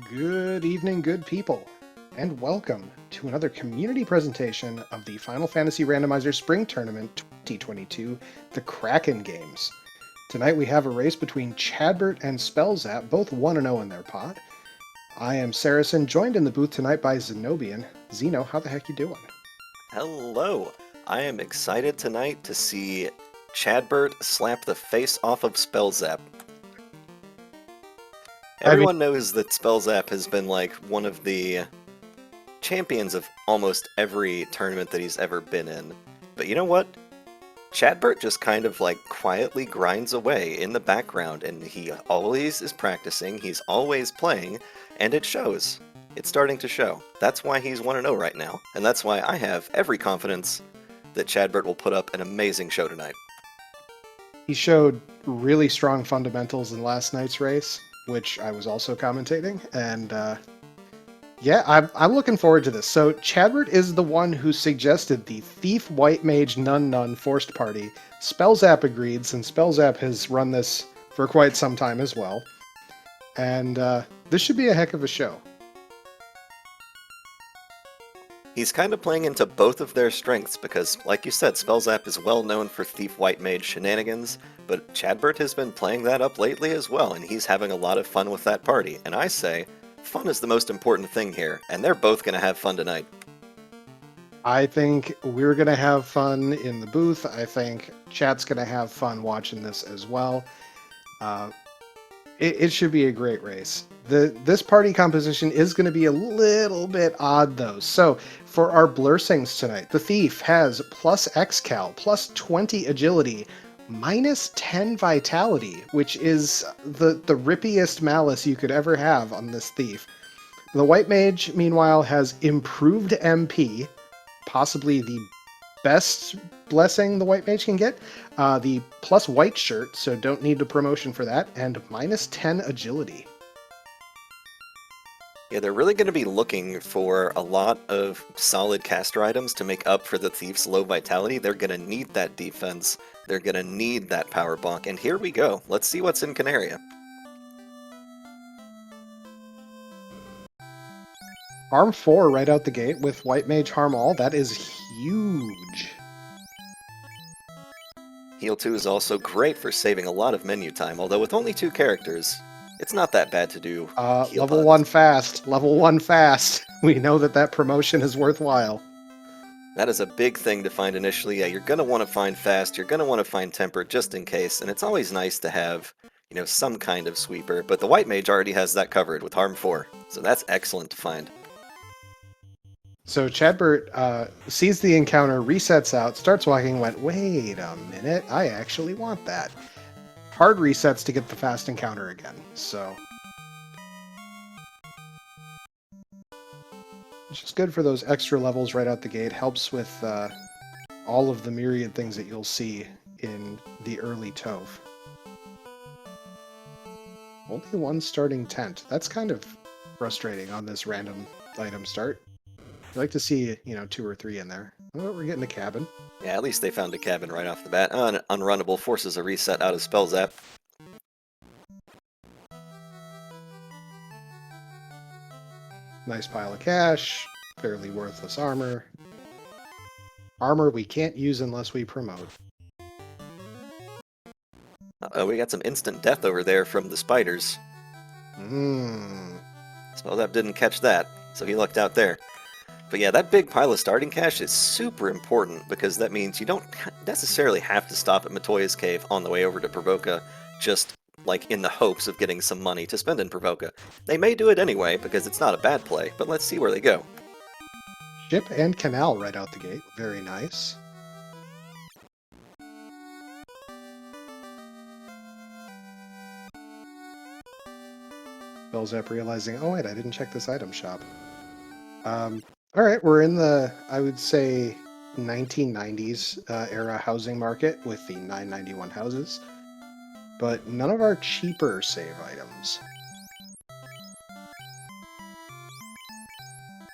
Good evening, good people, and welcome to another community presentation of the Final Fantasy Randomizer Spring Tournament 2022, the Kraken Games. Tonight we have a race between Chadbert and Spellzapp, both 1-0 in their pot. I am Saracen, joined in the booth tonight by Zenobian. Zeno, how the heck you doing? Hello! I am excited tonight to see Chadbert slap the face off of Spellzapp. Everyone knows that Spellzapp has been like one of the champions of almost every tournament that he's ever been in. But you know what? Chadbert just kind of like quietly grinds away in the background, and he always is practicing, he's always playing, and it shows. It's starting to show. That's why he's 1-0 right now, and that's why I have every confidence that Chadbert will put up an amazing show tonight. He showed really strong fundamentals in last night's race, which I was also commentating, and yeah, I'm looking forward to this. So Chadbert is the one who suggested the Thief White Mage Nun forced party. Spellzapp agreed, since Spellzapp has run this for quite some time as well. And this should be a heck of a show. He's kind of playing into both of their strengths because, like you said, Spellzapp is well known for Thief White Mage shenanigans, but Chadbert has been playing that up lately as well, and he's having a lot of fun with that party. And I say, fun is the most important thing here, and they're both going to have fun tonight. I think we're going to have fun in the booth. I think chat's going to have fun watching this as well. It should be a great race. This party composition is going to be a little bit odd, though. So, for our Blursings tonight, the Thief has plus Xcal, plus 20 Agility, minus 10 Vitality, which is the rippiest malice you could ever have on this Thief. The White Mage, meanwhile, has improved MP, possibly the best blessing the White Mage can get. The plus White Shirt, so don't need a promotion for that, and minus 10 Agility. Yeah, they're really going to be looking for a lot of solid caster items to make up for the Thief's low vitality. They're going to need that defense. They're going to need that power bonk. And here we go. Let's see what's in Canaria. Harm 4 right out the gate with White Mage Harm All. That is huge. Heal 2 is also great for saving a lot of menu time, although with only 2 characters, it's not that bad to do. Level 1 fast. Level 1 fast. We know that promotion is worthwhile. That is a big thing to find initially. Yeah, you're going to want to find fast, you're going to want to find temper just in case, and it's always nice to have, some kind of sweeper, but the White Mage already has that covered with Harm 4, so that's excellent to find. So Chadbert sees the encounter, resets out, starts walking, went, wait a minute, I actually want that. Hard resets to get the fast encounter again, so it's just good for those extra levels right out the gate. Helps with all of the myriad things that you'll see in the early Tove. Only one starting tent. That's kind of frustrating on this random item start. I'd like to see, 2 or 3 in there. Oh, we're getting a cabin. Yeah, at least they found a cabin right off the bat. Unrunnable forces a reset out of Spellzapp. Nice pile of cash. Fairly worthless armor. Armor we can't use unless we promote. Uh-oh, we got some instant death over there from the spiders. Spellzapp didn't catch that, so he lucked out there. But yeah, that big pile of starting cash is super important because that means you don't necessarily have to stop at Matoya's Cave on the way over to Provoca just like in the hopes of getting some money to spend in Provoca. They may do it anyway because it's not a bad play, but let's see where they go. Ship and canal right out the gate. Very nice. Spellzapp realizing, oh wait, I didn't check this item shop. Alright, we're in the, I would say, 1990s era housing market with the 991 houses, but none of our cheaper save items.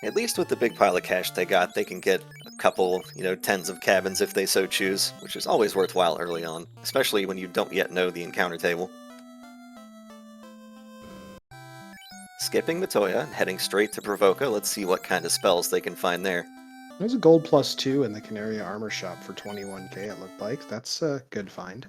At least with the big pile of cash they got, they can get a couple, tens of cabins if they so choose, which is always worthwhile early on, especially when you don't yet know the encounter table. skipping Matoya and heading straight to Provoca. Let's see what kind of spells they can find there. There's a gold +2 in the Canaria armor shop for 21k, it looked like. That's a good find.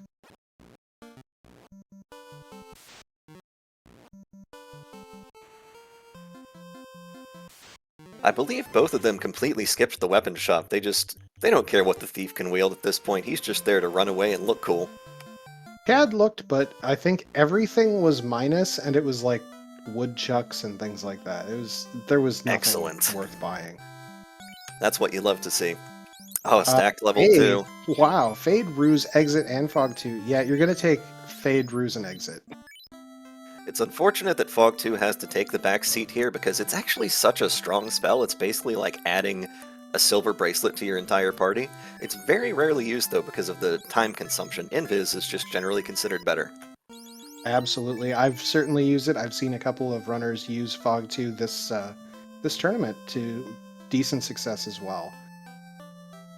I believe both of them completely skipped the weapon shop. They don't care what the thief can wield at this point. He's just there to run away and look cool. Chad looked, but I think everything was minus, and it was like woodchucks and things like that. There was nothing Excellent. worth buying. That's what you love to see. Oh, stacked level Fade. 2. Wow, Fade, Ruse, Exit, and Fog 2. Yeah, you're gonna take Fade, Ruse, and Exit. It's unfortunate that Fog 2 has to take the back seat here because it's actually such a strong spell. It's basically like adding a silver bracelet to your entire party. It's very rarely used though because of the time consumption. Invis is just generally considered better. Absolutely, I've certainly used it. I've seen a couple of runners use Fog 2 this tournament to decent success as well.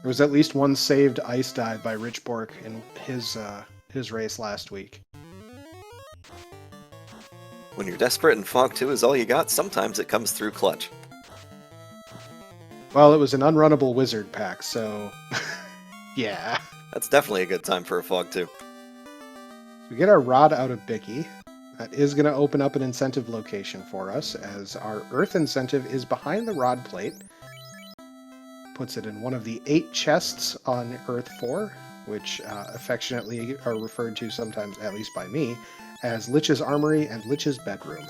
There was at least one saved ice dive by Rich Bork in his race last week. When you're desperate and Fog 2 is all you got, sometimes it comes through clutch. Well, it was an unrunnable wizard pack, so yeah. That's definitely a good time for a Fog 2. We get our rod out of Bicky. That is going to open up an incentive location for us, as our Earth incentive is behind the rod plate. Puts it in one of the 8 chests on Earth 4, which affectionately are referred to sometimes, at least by me, as Lich's Armory and Lich's Bedroom.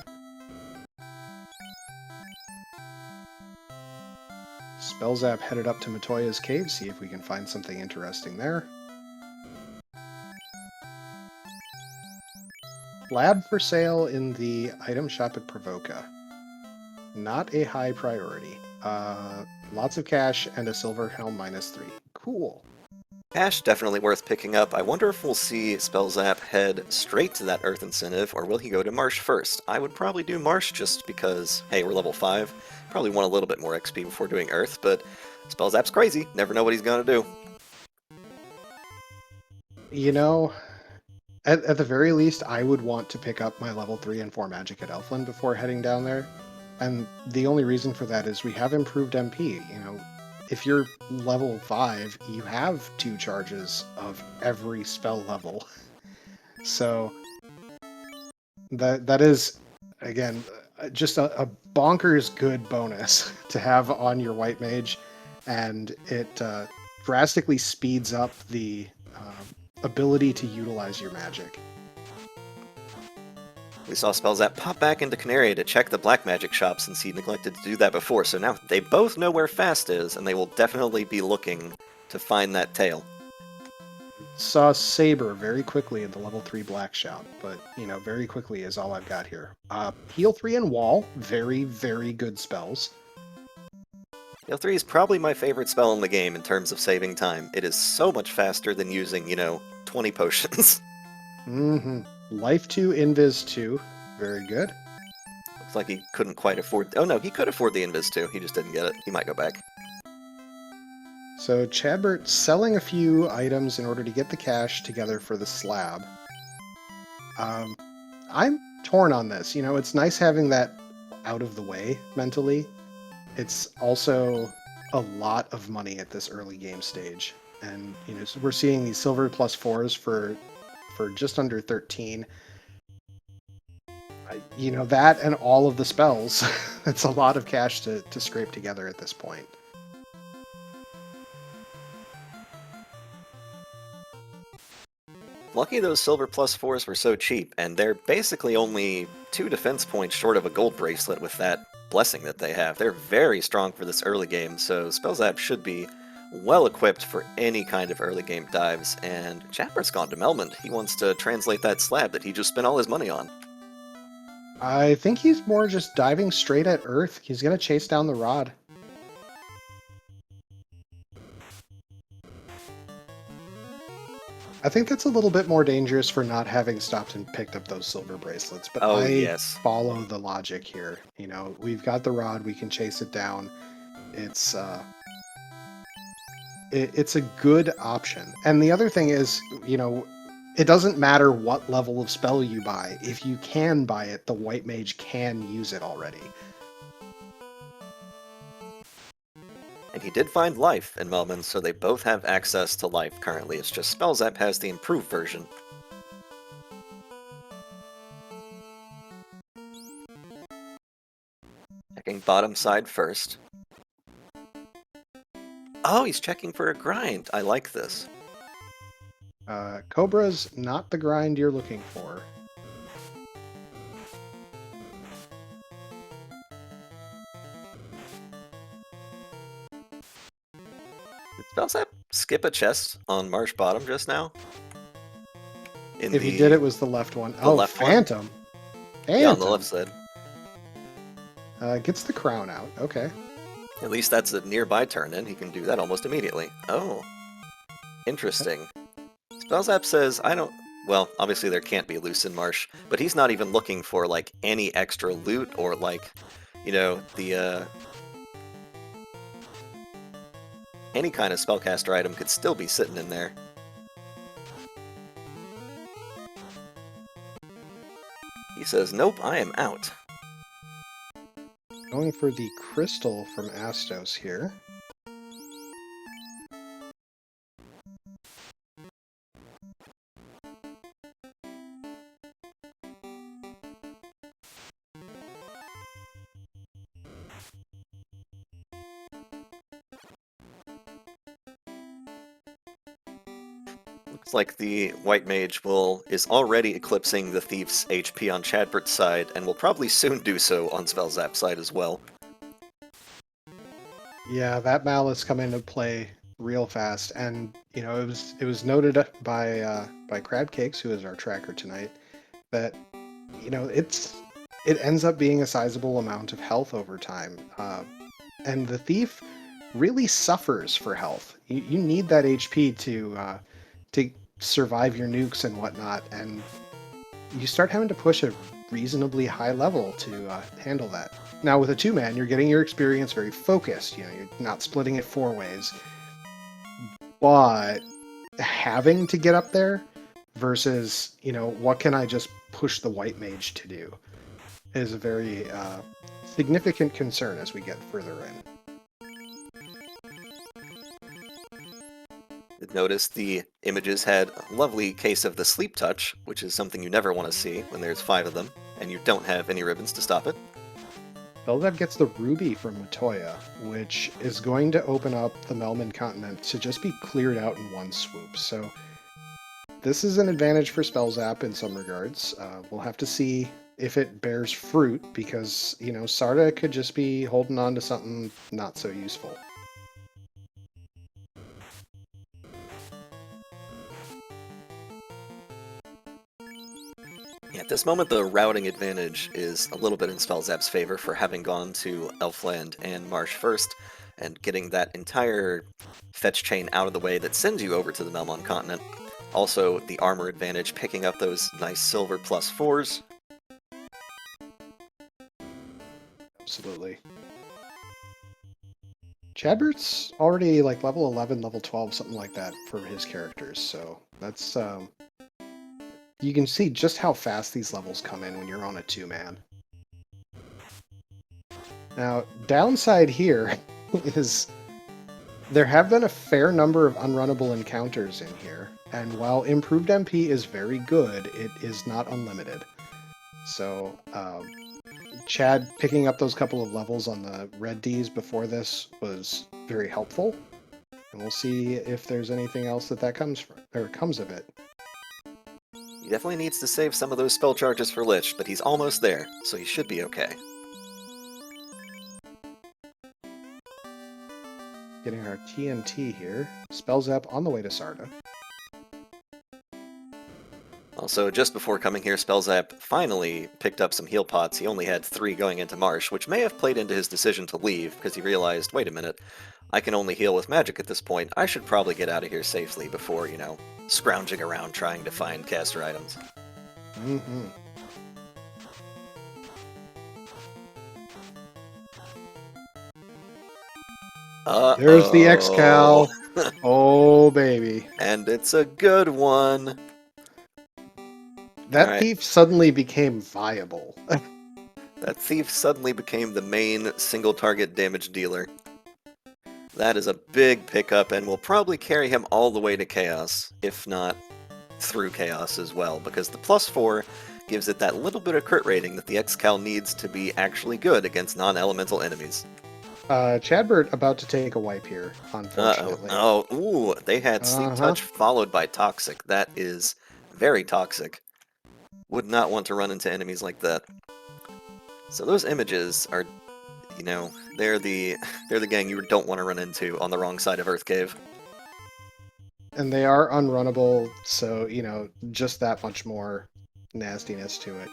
Spellzapp headed up to Matoya's cave, see if we can find something interesting there. Lab for sale in the item shop at Provoca. Not a high priority. Lots of cash and a silver helm -3. Cool. Cash definitely worth picking up. I wonder if we'll see Spellzapp head straight to that Earth incentive, or will he go to Marsh first? I would probably do Marsh just because, hey, we're level 5. Probably want a little bit more XP before doing Earth, but Spellzapp's crazy. Never know what he's gonna do. You know, at the very least, I would want to pick up my level 3 and 4 magic at Elfland before heading down there. And the only reason for that is we have improved MP. You know, if you're level 5, you have 2 charges of every spell level. So that is, again, just a bonkers good bonus to have on your white mage, and it drastically speeds up the ability to utilize your magic. We saw Spellzapp pop back into Canaria to check the black magic shop since he neglected to do that before, so now they both know where Fast is, and they will definitely be looking to find that tail. Saw Saber very quickly in the level 3 black shop, but, you know, very quickly is all I've got here. Heal 3 and Wall, very, very good spells. Heal 3 is probably my favorite spell in the game in terms of saving time. It is so much faster than using, 20 potions. Mm-hmm. Life 2, Invis 2, very good. Looks like he couldn't quite afford... Oh no, he could afford the Invis 2, he just didn't get it. He might go back. So Chadbert selling a few items in order to get the cash together for the slab. I'm torn on this. You know, it's nice having that out of the way mentally. It's also a lot of money at this early game stage. And, you know, so we're seeing these silver +4s for just under 13. You know, that and all of the spells. It's a lot of cash to scrape together at this point. Lucky those silver +4s were so cheap, and they're basically only 2 defense points short of a gold bracelet with that blessing that they have. They're very strong for this early game, so Spellzapp should be well equipped for any kind of early game dives, and Chadbert's gone to Melmond. He wants to translate that slab that he just spent all his money on. I think he's more just diving straight at Earth. He's going to chase down the rod. I think that's a little bit more dangerous for not having stopped and picked up those silver bracelets, but Yes. follow the logic here. You know, we've got the rod, we can chase it down. It's a good option. And the other thing is, you know, it doesn't matter what level of spell you buy. If you can buy it, the white mage can use it already. And he did find life in Melman, so they both have access to life currently. It's just Spellzapp has the improved version. Checking bottom side first. Oh, he's checking for a grind. I like this. Cobra's not the grind you're looking for. Did Spellzapp skip a chest on Marsh Bottom just now? If he did, it was the left one. The left Phantom. one? Phantom. Yeah, on the left side. Gets the crown out. Okay. At least that's a nearby turn in. He can do that almost immediately. Oh. Interesting. Spellzapp says, I don't... Well, obviously there can't be loot in Marsh, but he's not even looking for, like, any extra loot or, like, you know, the, any kind of spellcaster item could still be sitting in there. He says, nope, I am out. Going for the crystal from Astos here. Looks like the White Mage is already eclipsing the Thief's HP on Chadbert's side, and will probably soon do so on Spellzapp's side as well. Yeah, that malice come into play real fast, and you know it was noted by Crab Cakes, who is our tracker tonight, that you know it ends up being a sizable amount of health over time, and the thief really suffers for health. You need that HP to survive your nukes and whatnot, and you start having to push a reasonably high level to handle that. Now with a 2-man, you're getting your experience very focused. You know, you're not splitting it 4 ways, but having to get up there versus, you know, what can I just push the white mage to do is a very significant concern as we get further in. Notice the images had a lovely case of the sleep touch, which is something you never want to see when there's 5 of them, and you don't have any ribbons to stop it. Spellzapp gets the ruby from Matoya, which is going to open up the Melman continent to just be cleared out in one swoop. So this is an advantage for Spellzapp in some regards. We'll have to see if it bears fruit, because, you know, Sarda could just be holding on to something not so useful. Yeah, at this moment, the routing advantage is a little bit in Spellzapp's favor for having gone to Elfland and Marsh first, and getting that entire fetch chain out of the way that sends you over to the Melmon continent. Also, the armor advantage, picking up those nice silver +4s. Absolutely. Chadbert's already like level 11, level 12, something like that for his characters, so that's you can see just how fast these levels come in when you're on a 2-man. Now, downside here is there have been a fair number of unrunnable encounters in here, and while improved MP is very good, it is not unlimited. So, Chad picking up those couple of levels on the red Ds before this was very helpful, and we'll see if there's anything else that comes of it. He definitely needs to save some of those spell charges for Lich, but he's almost there, so he should be okay. Getting our TNT here. Spellzapp on the way to Sarda. Also, just before coming here, Spellzapp finally picked up some heal pots. He only had 3 going into Marsh, which may have played into his decision to leave, because he realized, wait a minute, I can only heal with magic at this point. I should probably get out of here safely before, you know, scrounging around trying to find caster items. Mm-hmm. There's the X-Cal. Oh, baby. And it's a good one. That Alright, thief suddenly became viable. that thief suddenly became the main single target damage dealer. That is a big pickup and will probably carry him all the way to Chaos, if not through Chaos as well, because the +4 gives it that little bit of crit rating that the Xcal needs to be actually good against non-elemental enemies. Chadbert about to take a wipe here, Uh-oh. unfortunately. Oh, ooh, they had Sleep Uh-huh. Touch followed by Toxic. That is very toxic. Would not want to run into enemies like that. So those images are, you know, they're the they're the gang you don't want to run into on the wrong side of Earth Cave. And they are unrunnable, so, just that much more nastiness to it.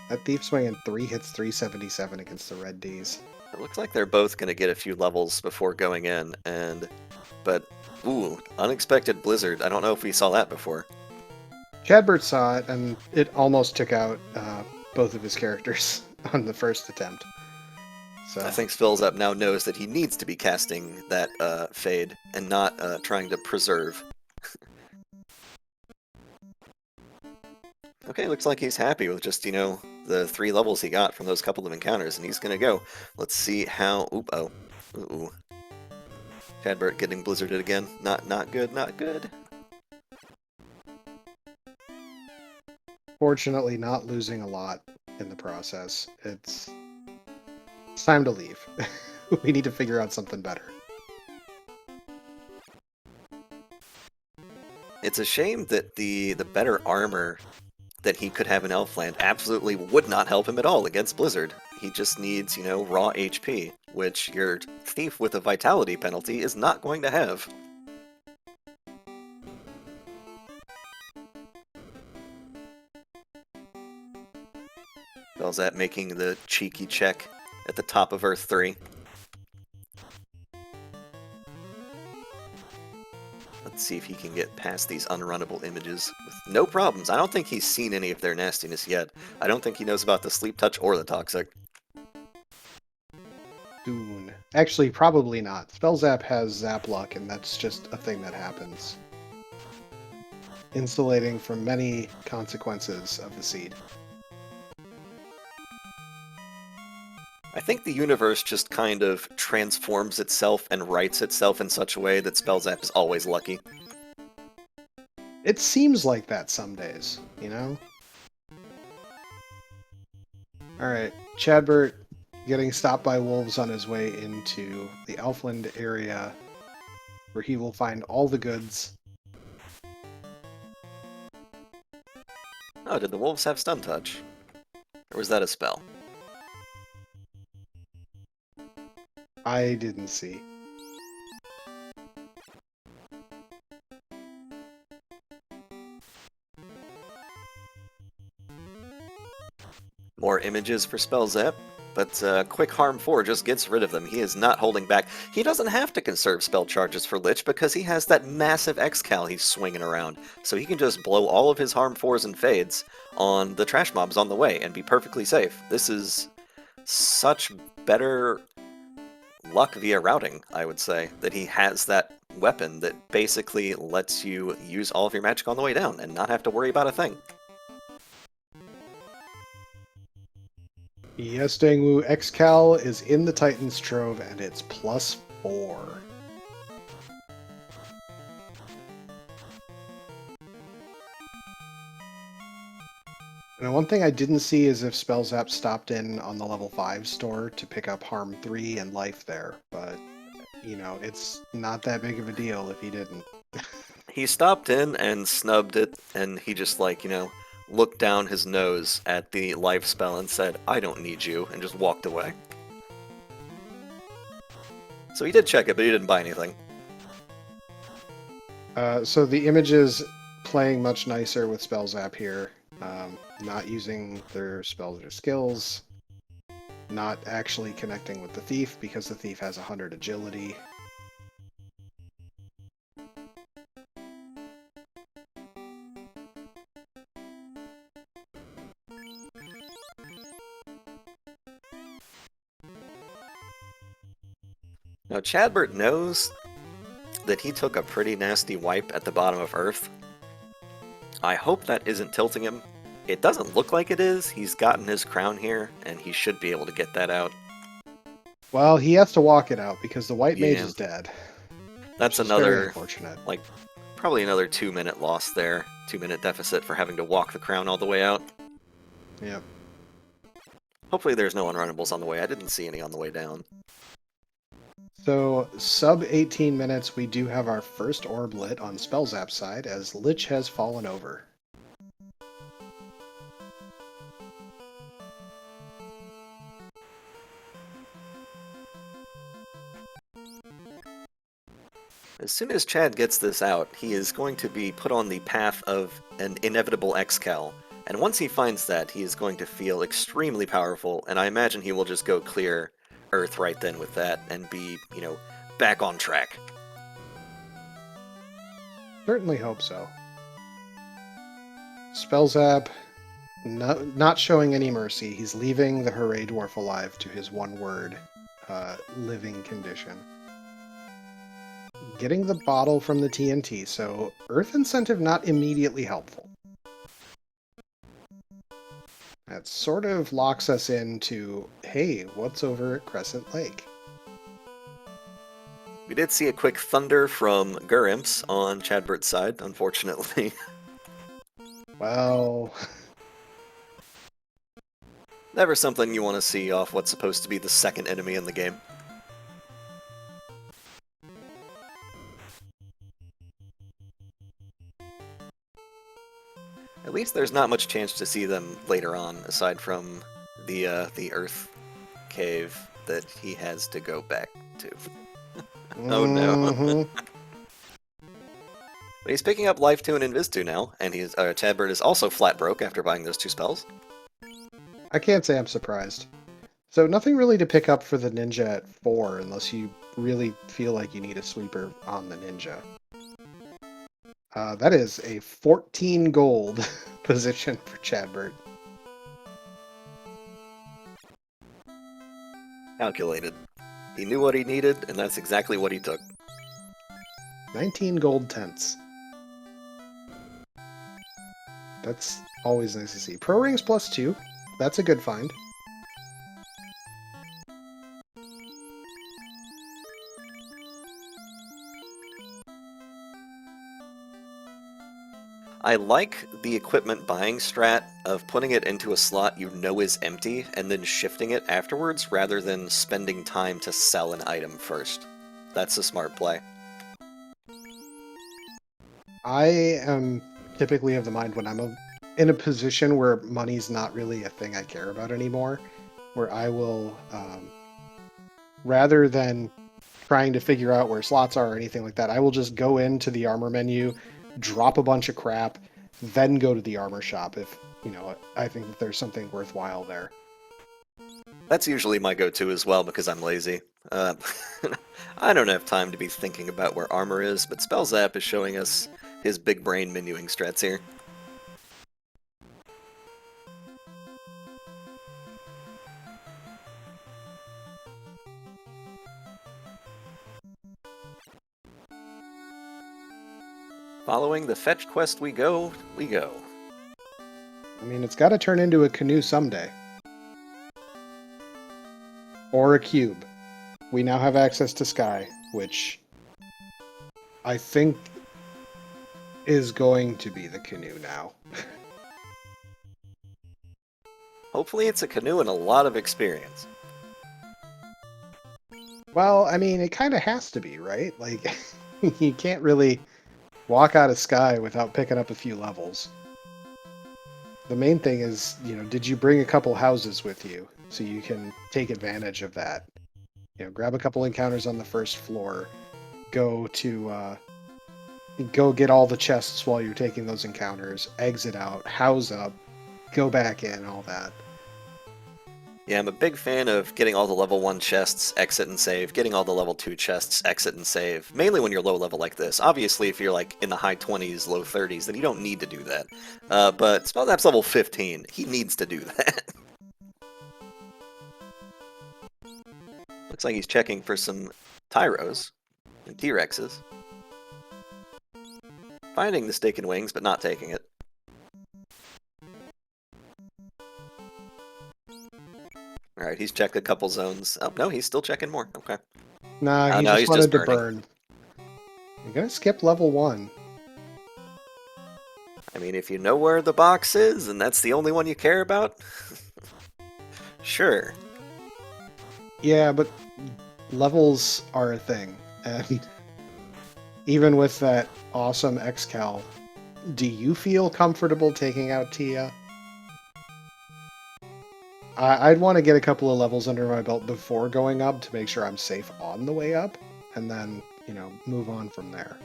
That thief swinging 3 hits 377 against the red Ds. It looks like they're both going to get a few levels before going in, but ooh, unexpected blizzard. I don't know if we saw that before. Chadbert saw it, and it almost took out both of his characters on the first attempt. So I think Spellzapp now knows that he needs to be casting that fade and not trying to preserve. Okay, looks like he's happy with just, the 3 levels he got from those couple of encounters, and he's gonna go. Let's see how... Oop, oh. Ooh. Chadbert getting blizzarded again. Not good, not good. fortunately, not losing a lot in the process. It's time to leave. We need to figure out something better. It's a shame that the better armor that he could have in Elfland absolutely would not help him at all against Blizzard. He just needs, raw HP, which your thief with a vitality penalty is not going to have. Spellzapp making the cheeky check at the top of Earth 3. Let's see if he can get past these unrunnable images with no problems. I don't think he's seen any of their nastiness yet. I don't think he knows about the Sleep Touch or the Toxic. Soon. Actually, probably not. Spellzapp has Zap Luck, and that's just a thing that happens. Insulating from many consequences of the seed. I think the universe just kind of transforms itself and writes itself in such a way that Spellzapp is always lucky. It seems like that some days, Alright, Chadbert getting stopped by wolves on his way into the Elfland area, where he will find all the goods. Oh, did the wolves have Stun Touch? Or was that a spell? I didn't see. More images for Spellzapp, but Quick Harm 4 just gets rid of them. He is not holding back. He doesn't have to conserve spell charges for Lich because he has that massive Xcal he's swinging around. So he can just blow all of his Harm 4s and Fades on the trash mobs on the way and be perfectly safe. This is such better luck via routing, I would say, that he has that weapon that basically lets you use all of your magic on the way down and not have to worry about a thing. Yes, Dangwu, Xcal is in the Titan's Trove, and it's +4. Now, one thing I didn't see is if Spellzapp stopped in on the level 5 store to pick up Harm 3 and Life there, but, it's not that big of a deal if he didn't. He stopped in and snubbed it, and he just, looked down his nose at the life spell and said, "I don't need you," and just walked away. So he did check it, but he didn't buy anything. So the image is playing much nicer with Spellzapp here. Not using their spells or skills. Not actually connecting with the thief because the thief has 100 agility. Now, Chadbert knows that he took a pretty nasty wipe at the bottom of Earth. I hope that isn't tilting him, It doesn't look like it is. He's gotten his crown here, and he should be able to get that out. Well, he has to walk it out because the white mage Yeah, is dead, that's which is very another, unfortunate. like, probably another 2-minute loss there. 2-minute deficit for having to walk the crown all the way out. Yep. Hopefully there's no unrunnables on the way. I didn't see any on the way down. So, sub 18 minutes, we do have our first orb lit on Spellzapp side as Lich has fallen over. As soon as Chad gets this out, he is going to be put on the path of an inevitable Excal. And once he finds that, he is going to feel extremely powerful, and I imagine he will just go clear Earth right then with that and be, back on track. Certainly hope so. Spellzapp, not showing any mercy. He's leaving the Hooray Dwarf alive to his one word, living condition. Getting the bottle from the TNT, so Earth incentive not immediately helpful. That sort of locks us into, hey, what's over at Crescent Lake? We did see a quick thunder from Gurimps on Chadbert's side, unfortunately. Well, Never something you want to see off what's supposed to be the second enemy in the game. At least there's not much chance to see them later on, aside from the Earth cave that he has to go back to. Oh no. mhm. But he's picking up Life 2 and Invis 2 now, and Chadbert is also flat broke after buying those 2 spells. I can't say I'm surprised. So nothing really to pick up for the ninja at 4 unless you really feel like you need a sweeper on the ninja. That is a 14 gold position for Chadbert. Calculated. He knew what he needed, and that's exactly what he took. 19 gold tenths. That's always nice to see. Pro Rings plus 2. That's a good find. I like the equipment buying strat of putting it into a slot you know is empty and then shifting it afterwards rather than spending time to sell an item first. That's a smart play. I am typically of the mind when I'm in a position where money's not really a thing I care about anymore, where I will, rather than trying to figure out where slots are or anything like that, I will just go into the armor menu, drop a bunch of crap, then go to the armor shop if, I think that there's something worthwhile there. That's usually my go-to as well because I'm lazy. I don't have time to be thinking about where armor is, but Spellzapp is showing us his big brain menuing strats here. Following the fetch quest we go, we go. I mean, it's got to turn into a canoe someday. Or a cube. We now have access to Sky, which I think is going to be the canoe now. Hopefully it's a canoe and a lot of experience. Well, I mean, it kind of has to be, right? Like, you can't really walk out of Sky without picking up a few levels. The main thing is, did you bring a couple houses with you so you can take advantage of that? Grab a couple encounters on the first floor, go get all the chests while you're taking those encounters, exit out, house up, go back in, all that. Yeah, I'm a big fan of getting all the level 1 chests, exit and save, getting all the level 2 chests, exit and save, mainly when you're low level like this. Obviously, if you're like in the high 20s, low 30s, then you don't need to do that. But Spellzapp's level 15, he needs to do that. Looks like he's checking for some Tyros and T-Rexes. Finding the steak and wings, but not taking it. Alright, he's checked a couple zones. Oh, no, he's still checking more. Okay. Nah, Oh, he no, just he's just wanted to burning. burn. You're gonna skip level 1. I mean, if you know where the box is, and that's the only one you care about, sure. Yeah, but levels are a thing, and even with that awesome X-Cal, do you feel comfortable taking out Tia? I'd want to get a couple of levels under my belt before going up to make sure I'm safe on the way up, and then, move on from there.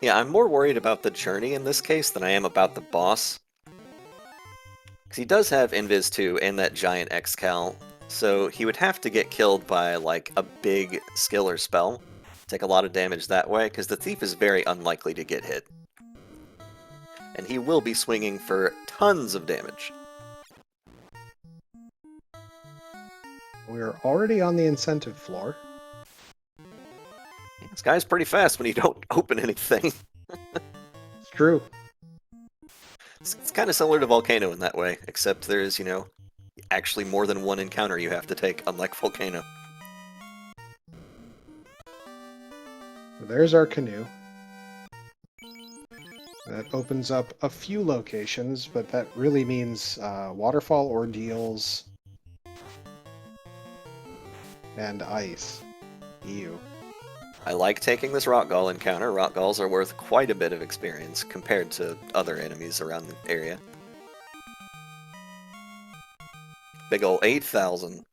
Yeah, I'm more worried about the journey in this case than I am about the boss. Because he does have Invis 2 and that giant X-Cal, so he would have to get killed by, like, a big skill or spell. Take a lot of damage that way, because the Thief is very unlikely to get hit. And he will be swinging for tons of damage. We're already on the incentive floor. This guy's pretty fast when you don't open anything. It's true. It's kind of similar to Volcano in that way, except there's, actually more than one encounter you have to take, unlike Volcano. There's our canoe. That opens up a few locations, but that really means waterfall ordeals and ice. Ew. I like taking this Rockgall encounter. Rockgalls are worth quite a bit of experience compared to other enemies around the area. Big ol' 8,000.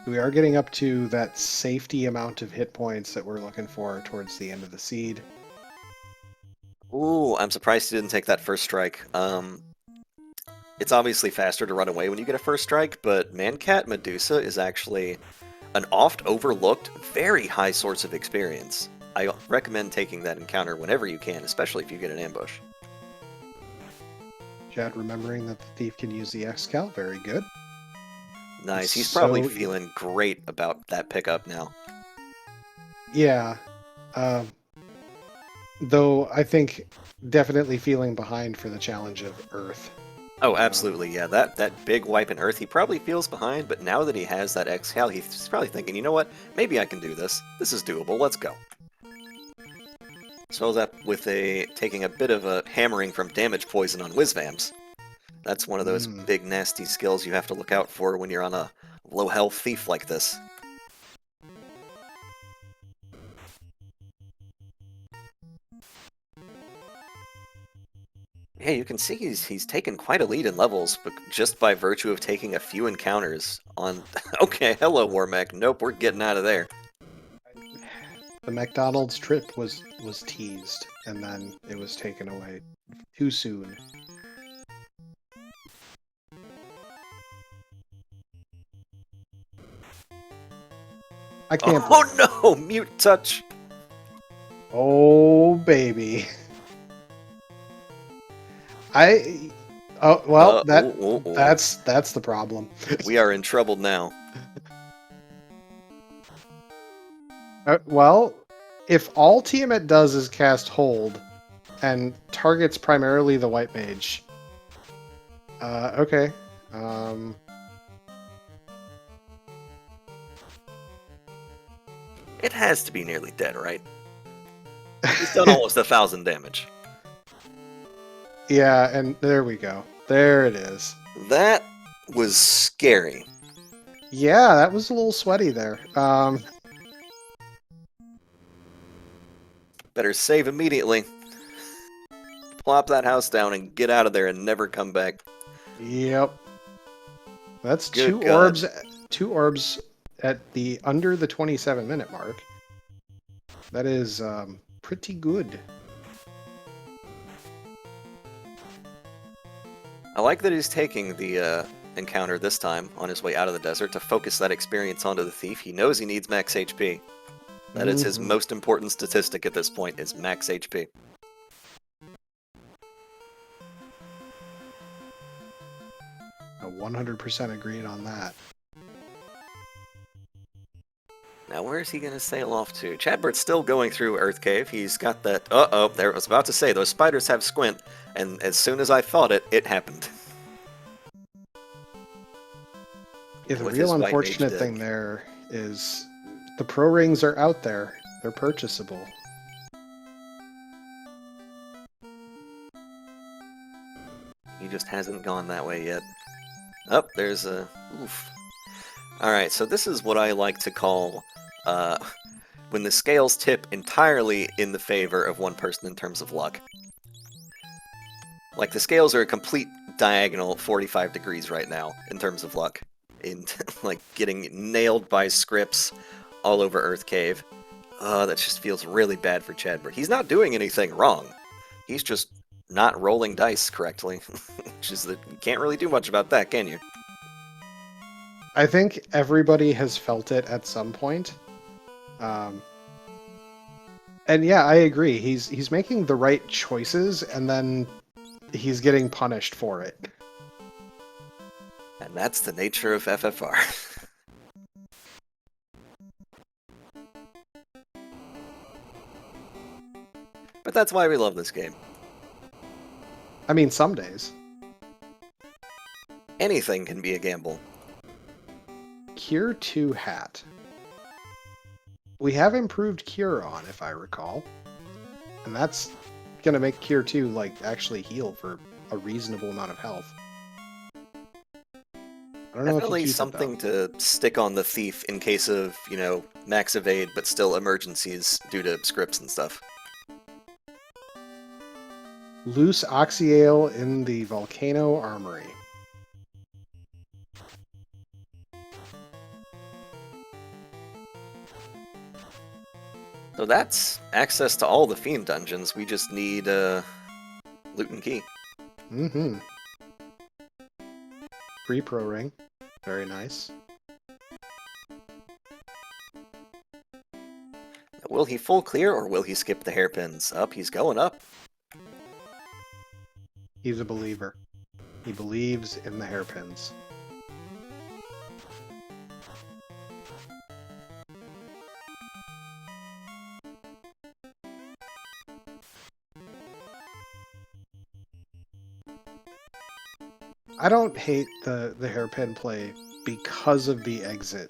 We are getting up to that safety amount of hit points that we're looking for towards the end of the seed. Ooh, I'm surprised he didn't take that first strike. It's obviously faster to run away when you get a first strike, but Mancat Medusa is actually an oft overlooked, very high source of experience. I recommend taking that encounter whenever you can, especially if you get an ambush. Chad remembering that the thief can use the X-Cal, very good. Nice, he's probably So, feeling great about that pickup now. yeah. Though I think definitely feeling behind for the challenge of Earth. Oh, absolutely, yeah. That big wipe in Earth, he probably feels behind, but now that he has that X-Cal, he's probably thinking, you know what, maybe I can do this. This is doable, let's go. Spellzapp with taking a bit of a hammering from damage poison on Whizvams. That's one of those big nasty skills you have to look out for when you're on a low health thief like this. Yeah, you can see he's taken quite a lead in levels, but just by virtue of taking a few encounters on... Okay, hello, Warmech. Nope, we're getting out of there. The McDonald's trip was teased, and then it was taken away too soon. I can't. Oh no! Mute touch! Oh, baby. Oh, well, that's the problem. We are in trouble now. Well, if all Tiamat does is cast Hold, and targets primarily the White Mage, okay. It has to be nearly dead, right? He's done almost 1,000 damage. Yeah, and there we go. There it is. That was scary. Yeah, that was a little sweaty there. Better save immediately. Plop that house down and get out of there and never come back. Yep. That's Good two God. orbs. 2 orbs at the under the 27-minute mark. That is pretty good. I like that he's taking the encounter this time on his way out of the desert to focus that experience onto the thief. He knows he needs max HP. That is his most important statistic at this point, is max HP. I 100% agreed on that. Now, where is he going to sail off to? Chadbert's still going through Earth Cave. He's got that... Uh-oh, there, I was about to say, those spiders have squint, and as soon as I thought it, it happened. Yeah, the With real his white mage unfortunate deck. thing there is the pro rings are out there. They're purchasable. He just hasn't gone that way yet. Oh, there's a... Oof. Alright, so this is what I like to call... when the scales tip entirely in the favor of one person in terms of luck. Like, the scales are a complete diagonal 45 degrees right now, in terms of luck. In, like, getting nailed by scripts all over Earth Cave. That just feels really bad for Chadbert. He's not doing anything wrong. He's just not rolling dice correctly. Which is that you can't really do much about that, can you? I think everybody has felt it at some point. And yeah, I agree. He's making the right choices, and then he's getting punished for it. And that's the nature of FFR. But that's why we love this game. I mean, some days. Anything can be a gamble. Cure 2 hat. We have improved Cure on, if I recall. And that's gonna make Cure 2, like, actually heal for a reasonable amount of health. I don't know Definitely if you keep something to stick on the thief in case of, you know, max evade, but still emergencies due to scripts and stuff. Loose Oxyale in the Volcano Armory. So that's access to all the Fiend dungeons. We just need loot and key. Mm-hmm. Free pro ring. Very nice. Will he full clear or will he skip the hairpins? Up, he's going up. He's a believer. He believes in the hairpins. I don't hate the hairpin play because of the exit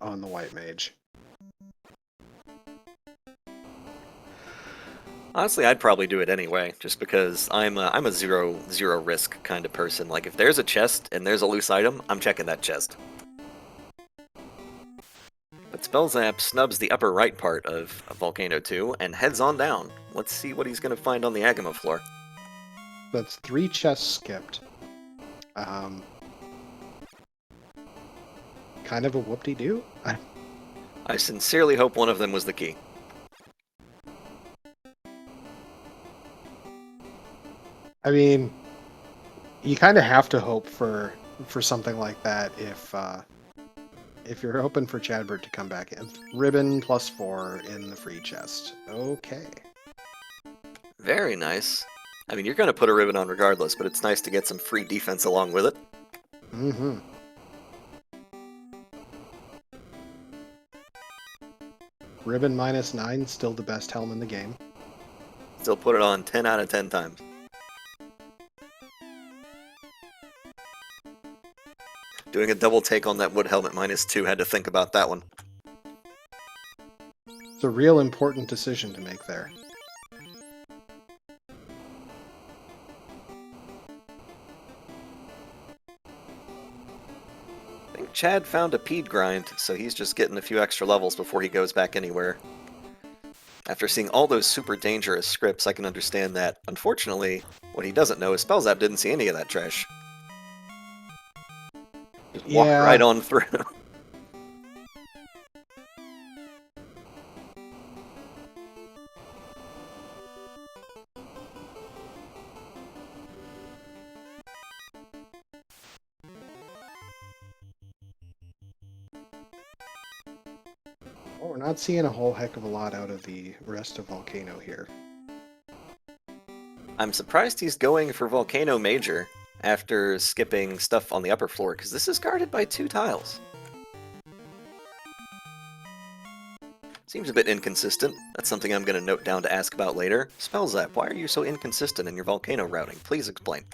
on the white mage. Honestly, I'd probably do it anyway, just because I'm a zero risk kind of person. Like, if there's a chest and there's a loose item, I'm checking that chest. But Spellzapp snubs the upper right part of Volcano 2 and heads on down. Let's see what he's going to find on the Agama floor. That's 3 chests skipped. Kind of a whoop-de-doo. I sincerely hope one of them was the key. I mean, you kind of have to hope for something like that if you're hoping for Chadbert to come back in. Ribbon +4 in the free chest. Okay. Very nice. I mean, you're going to put a ribbon on regardless, but it's nice to get some free defense along with it. Mm-hmm. Ribbon -9, still the best helm in the game. Still put it on 10 out of 10 times. Doing a double take on that wood helmet -2, had to think about that one. It's a real important decision to make there. I think Chad found a peed grind, so he's just getting a few extra levels before he goes back anywhere. After seeing all those super dangerous scripts, I can understand that. Unfortunately, what he doesn't know is Spellzapp didn't see any of that trash. Just walked right on through. Oh, we're not seeing a whole heck of a lot out of the rest of Volcano here. I'm surprised he's going for Volcano Major after skipping stuff on the upper floor, because this is guarded by 2 tiles. Seems a bit inconsistent. That's something I'm going to note down to ask about later. Spellzapp, why are you so inconsistent in your volcano routing? Please explain.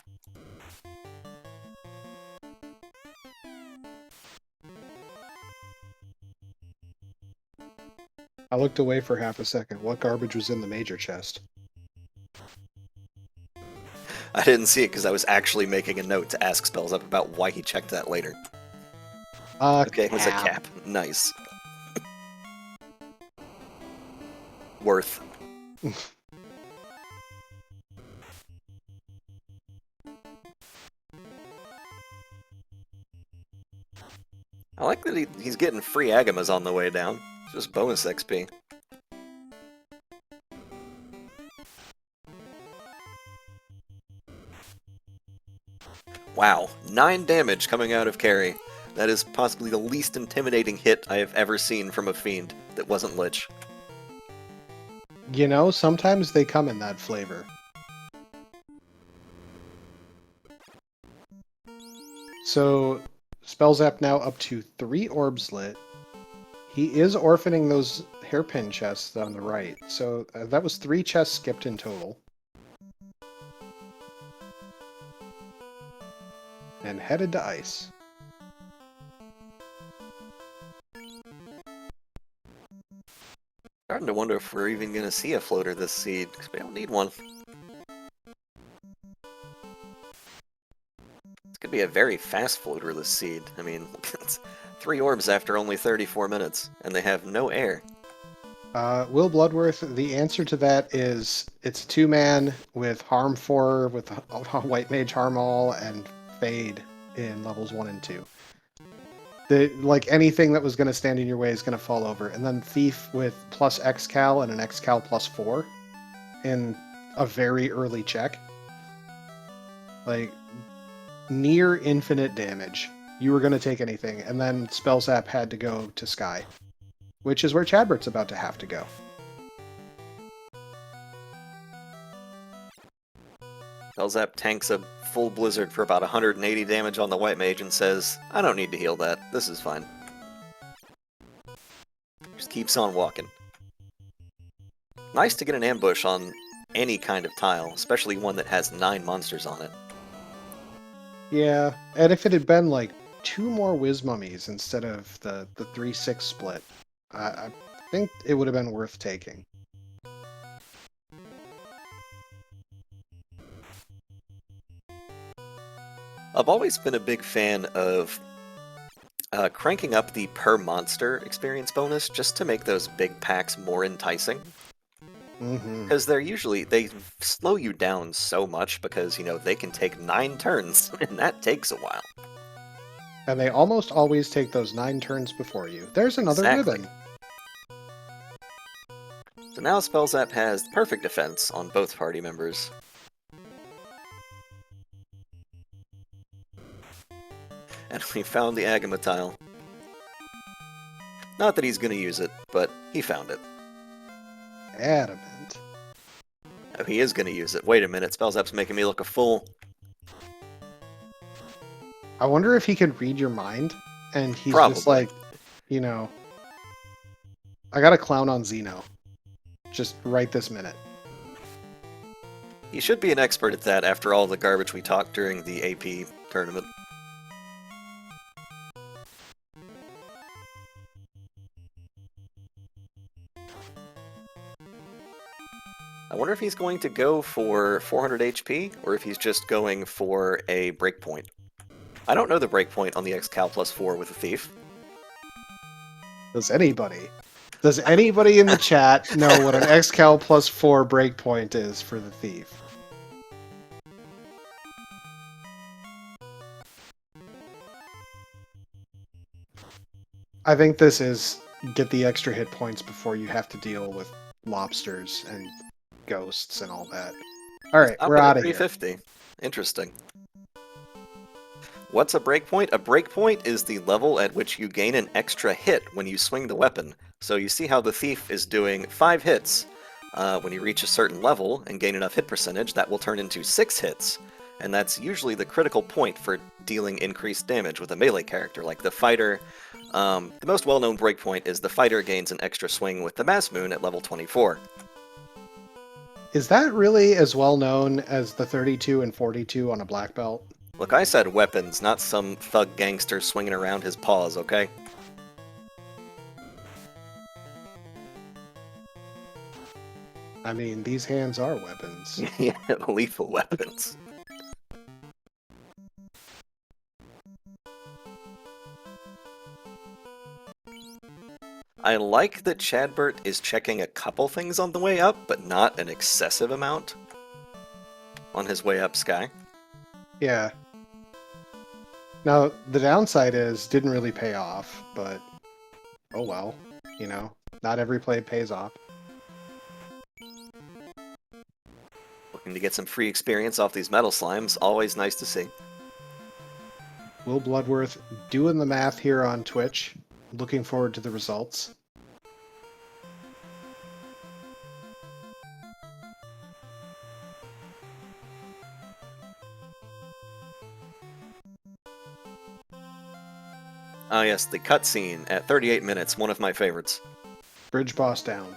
I looked away for half a second. What garbage was in the major chest? I didn't see it because I was actually making a note to ask Spellzapp about why he checked that later. Okay, it was a cap. Nice. Worth. I like that he's getting free Agamas on the way down. It's just bonus XP. Wow, 9 damage coming out of Carry. That is possibly the least intimidating hit I have ever seen from a Fiend that wasn't Lich. You know, sometimes they come in that flavor. So, Spellzapp now up to 3 orbs lit. He is orphaning those hairpin chests on the right, so that was 3 chests skipped in total. And headed to ice. Starting to wonder if we're even going to see a floater this seed, because we don't need one. It's going to be a very fast floater this seed. I mean, it's 3 orbs after only 34 minutes, and they have no air. Will Bloodworth, the answer to that is it's 2-man with Harm 4, with White Mage Harm All, and Fade in levels 1 and 2. Like anything that was going to stand in your way is going to fall over. And then Thief with plus X-Cal and an X-Cal plus 4 in a very early check. Like, near infinite damage. You were going to take anything. And then Spellzapp had to go to Sky, which is where Chadbert's about to have to go. Spellzapp tanks a full Blizzard for about 180 damage on the White Mage and says, I don't need to heal that, this is fine. Just keeps on walking. Nice to get an ambush on any kind of tile, especially one that has 9 monsters on it. Yeah, and if it had been like 2 more Whiz Mummies instead of the 3-6 split, I think it would have been worth taking. I've always been a big fan of cranking up the per monster experience bonus just to make those big packs more enticing. Because they slow you down so much because, you know, they can take 9 turns, and that takes a while. And they almost always take those 9 turns before you. There's another ribbon. So now Spellzapp has perfect defense on both party members. And we found the Agama tile. Not that he's going to use it, but he found it. Adamant. Oh, he is going to use it. Wait a minute, Spellzapp's making me look a fool. I wonder if he could read your mind, and he's Probably. Just like, you know, I got a clown on Xeno. Just right this minute. He should be an expert at that after all the garbage we talked during the AP tournament. I wonder if he's going to go for 400 HP, or if he's just going for a breakpoint. I don't know the breakpoint on the X-Cal plus 4 with a Thief. Does anybody in the chat know what an X-Cal plus 4 breakpoint is for the Thief? I think this is get the extra hit points before you have to deal with lobsters and ghosts and all that. Alright, we're out of here. 350. Interesting. What's a breakpoint? A breakpoint is the level at which you gain an extra hit when you swing the weapon. So you see how the Thief is doing 5 hits. When you reach a certain level and gain enough hit percentage, that will turn into 6 hits. and that's usually the critical point for dealing increased damage with a melee character like the fighter. The most well-known breakpoint is the fighter gains an extra swing with the Mass Moon at level 24. Is that really as well known as the 32 and 42 on a black belt? Look, I said weapons, not some thug gangster swinging around his paws, okay? I mean, these hands are weapons. Yeah, lethal weapons. I like that Chadbert is checking a couple things on the way up, but not an excessive amount on his way up, Sky. Yeah. Now, the downside is, didn't really pay off, but oh well. You know, not every play pays off. Looking to get some free experience off these metal slimes, always nice to see. Will Bloodworth doing the math here on Twitch. Looking forward to the results. Ah yes, the cutscene at 38 minutes, one of my favorites. Bridge boss down.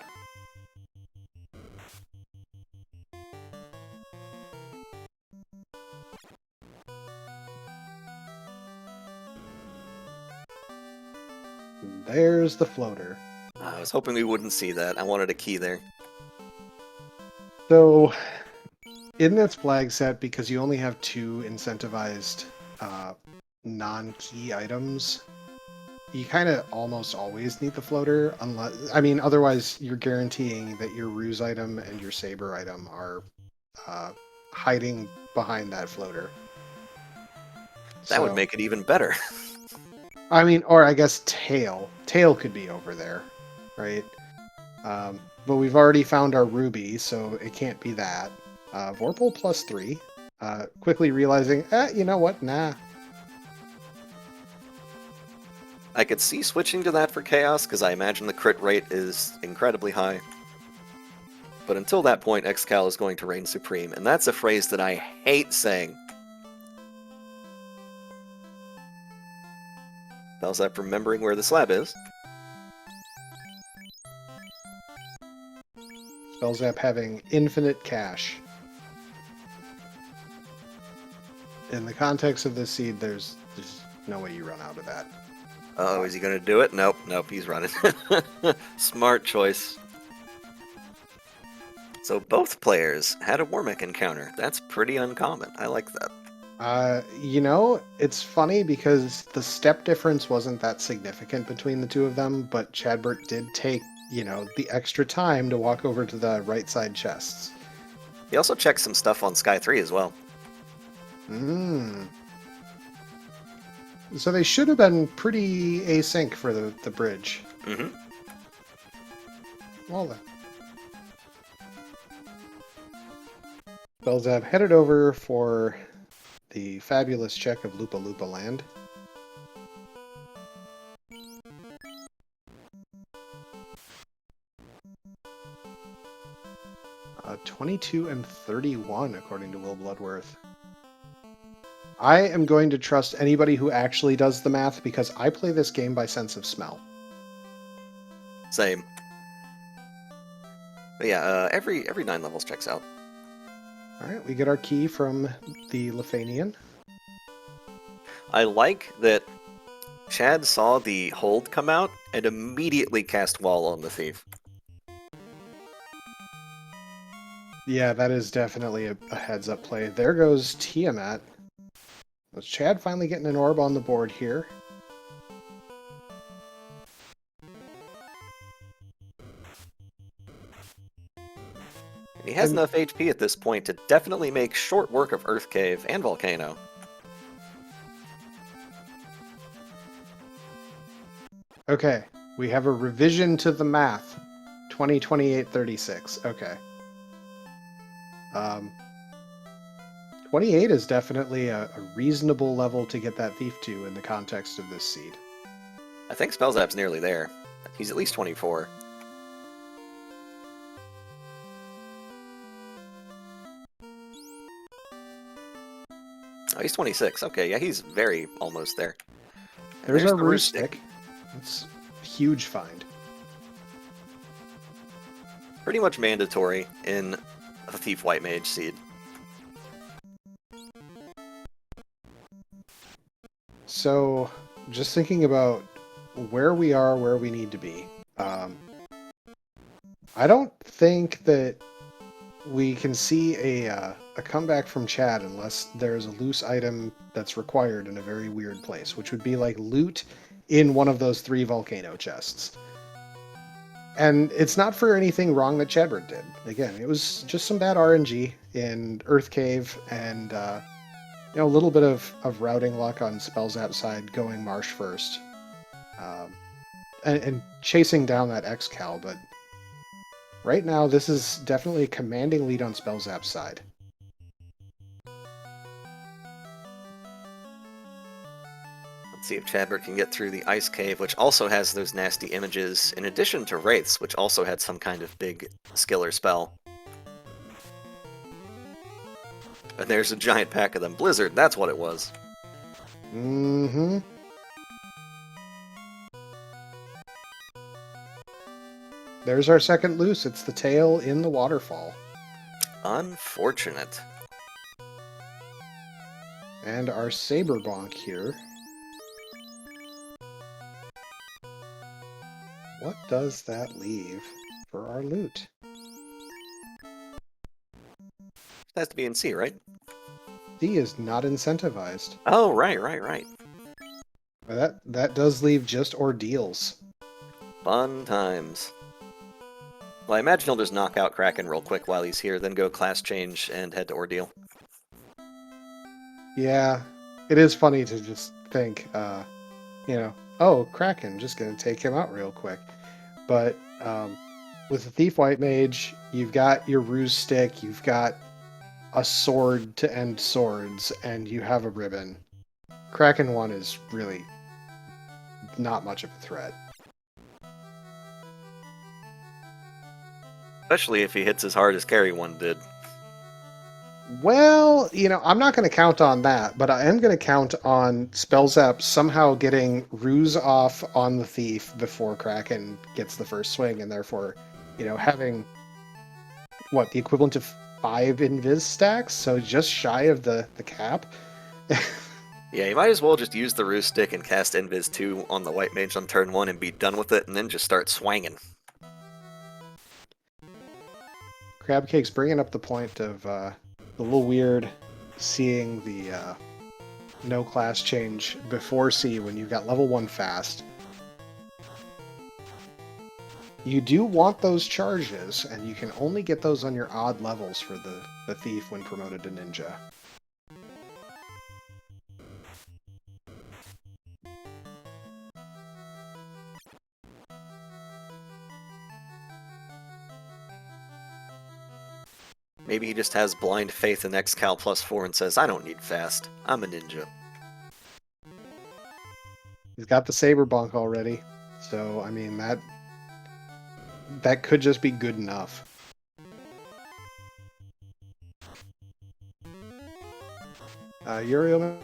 There's the floater. I was hoping we wouldn't see that. I wanted a key there. So, in this flag set, because you only have 2 incentivized non-key items, you kind of almost always need the floater, unless, I mean, otherwise you're guaranteeing that your ruse item and your saber item are hiding behind that floater. That would make it even better. I mean, or I guess tail. Tail could be over there, right? But we've already found our ruby, so it can't be that. Vorpal +3. Quickly realizing, you know what? Nah. I could see switching to that for Chaos, because I imagine the crit rate is incredibly high. But until that point, Excal is going to reign supreme, and that's a phrase that I hate saying. Spellzapp remembering where the slab is. Spellzapp having infinite cash. In the context of this seed, there's no way you run out of that. Oh, is he going to do it? Nope, he's running. Smart choice. So both players had a Warmech encounter. That's pretty uncommon. I like that. You know, it's funny because the step difference wasn't that significant between the two of them, but Chadbert did take, you know, the extra time to walk over to the right side chests. He also checked some stuff on Sky 3 as well. So they should have been pretty async for the bridge. Mm-hmm. Well then. Spellzapp headed over for the fabulous check of Lupa Lupa Land. Uh, 22 and 31, according to Will Bloodworth. I am going to trust anybody who actually does the math because I play this game by sense of smell. Same. But yeah, every 9 levels checks out. Alright, we get our key from the Lefanian. I like that Chad saw the hold come out and immediately cast Wall on the thief. Yeah, that is definitely a heads-up play. There goes Tiamat. Was Chad finally getting an orb on the board here? He has enough HP at this point to definitely make short work of Earth Cave and Volcano. Okay, we have a revision to the math. 2028-36. Okay. 28 is definitely a reasonable level to get that thief to in the context of this seed. I think Spellzapp's nearly there. He's at least 24. Oh, he's 26. Okay, yeah, he's very almost there. And There's our the ruse stick. It's a huge find. Pretty much mandatory in a Thief White Mage seed. So, just thinking about where we are, where we need to be. I don't think that we can see a comeback from Chad unless there's a loose item that's required in a very weird place, which would be like loot in one of those 3 volcano chests. And it's not for anything wrong that Chadbert did. Again, it was just some bad RNG in Earth Cave and a little bit of routing luck on Spellzapp side going Marsh first. And chasing down that X-Cal, but right now this is definitely a commanding lead on Spellzapp's side. Let's see if Chadbert can get through the Ice Cave, which also has those nasty images, in addition to Wraiths, which also had some kind of big skill or spell. And there's a giant pack of them. Blizzard, that's what it was. Mm-hmm. There's our second loose. It's the tail in the waterfall. Unfortunate. And our Saber Bonk here. What does that leave for our loot? It has to be in C, right? D is not incentivized. Oh, right. That does leave just ordeals. Fun times. Well, I imagine he'll just knock out Kraken real quick while he's here, then go class change and head to Ordeal. Yeah, it is funny to just think, oh, Kraken, just gonna take him out real quick. But with the Thief White Mage, you've got your Ruse Stick, you've got a sword to end swords, and you have a ribbon. Kraken 1 is really not much of a threat. Especially if he hits as hard as Carry 1 did. Well, I'm not going to count on that, but I am going to count on Spellzapp somehow getting Ruse off on the Thief before Kraken gets the first swing, and therefore, having, the equivalent of 5 invis stacks, so just shy of the cap. Yeah, you might as well just use the Ruse Stick and cast Invis 2 on the White Mage on turn 1 and be done with it, and then just start swanging. Crabcake's bringing up the point of a little weird seeing the no class change before C when you've got level 1 fast. You do want those charges, and you can only get those on your odd levels for the Thief when promoted to Ninja. Maybe he just has blind faith in X-Cal +4 and says, I don't need fast. I'm a ninja. He's got the Saber Bonk already, so, I mean, that could just be good enough. Uriel,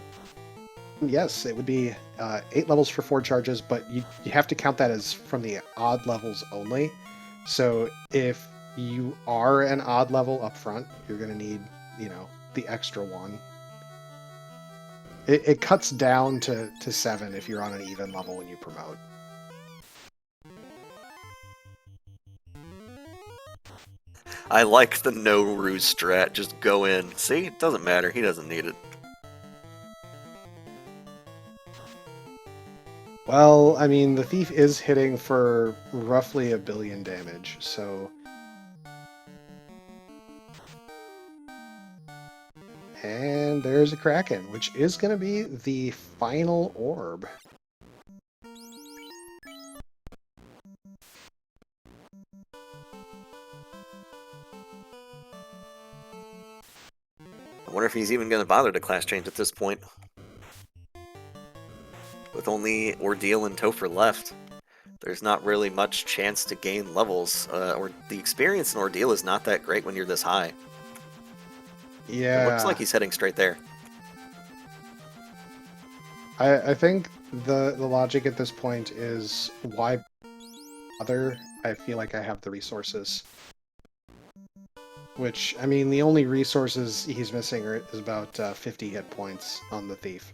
yes, it would be 8 levels for 4 charges, but you have to count that as from the odd levels only. So if you are an odd level up front, you're going to need, the extra one. It cuts down to 7 if you're on an even level when you promote. I like the no ruse strat, just go in. See, it doesn't matter, he doesn't need it. Well, I mean, the Thief is hitting for roughly 1 billion damage, so... And there's a Kraken, which is going to be the final orb. I wonder if he's even going to bother to class change at this point. With only Ordeal and Topher left, there's not really much chance to gain levels, or the experience in Ordeal is not that great when you're this high. Yeah. It looks like he's heading straight there. I think the logic at this point is why bother? I feel like I have the resources. Which, I mean, the only resources he's missing is about 50 hit points on the thief.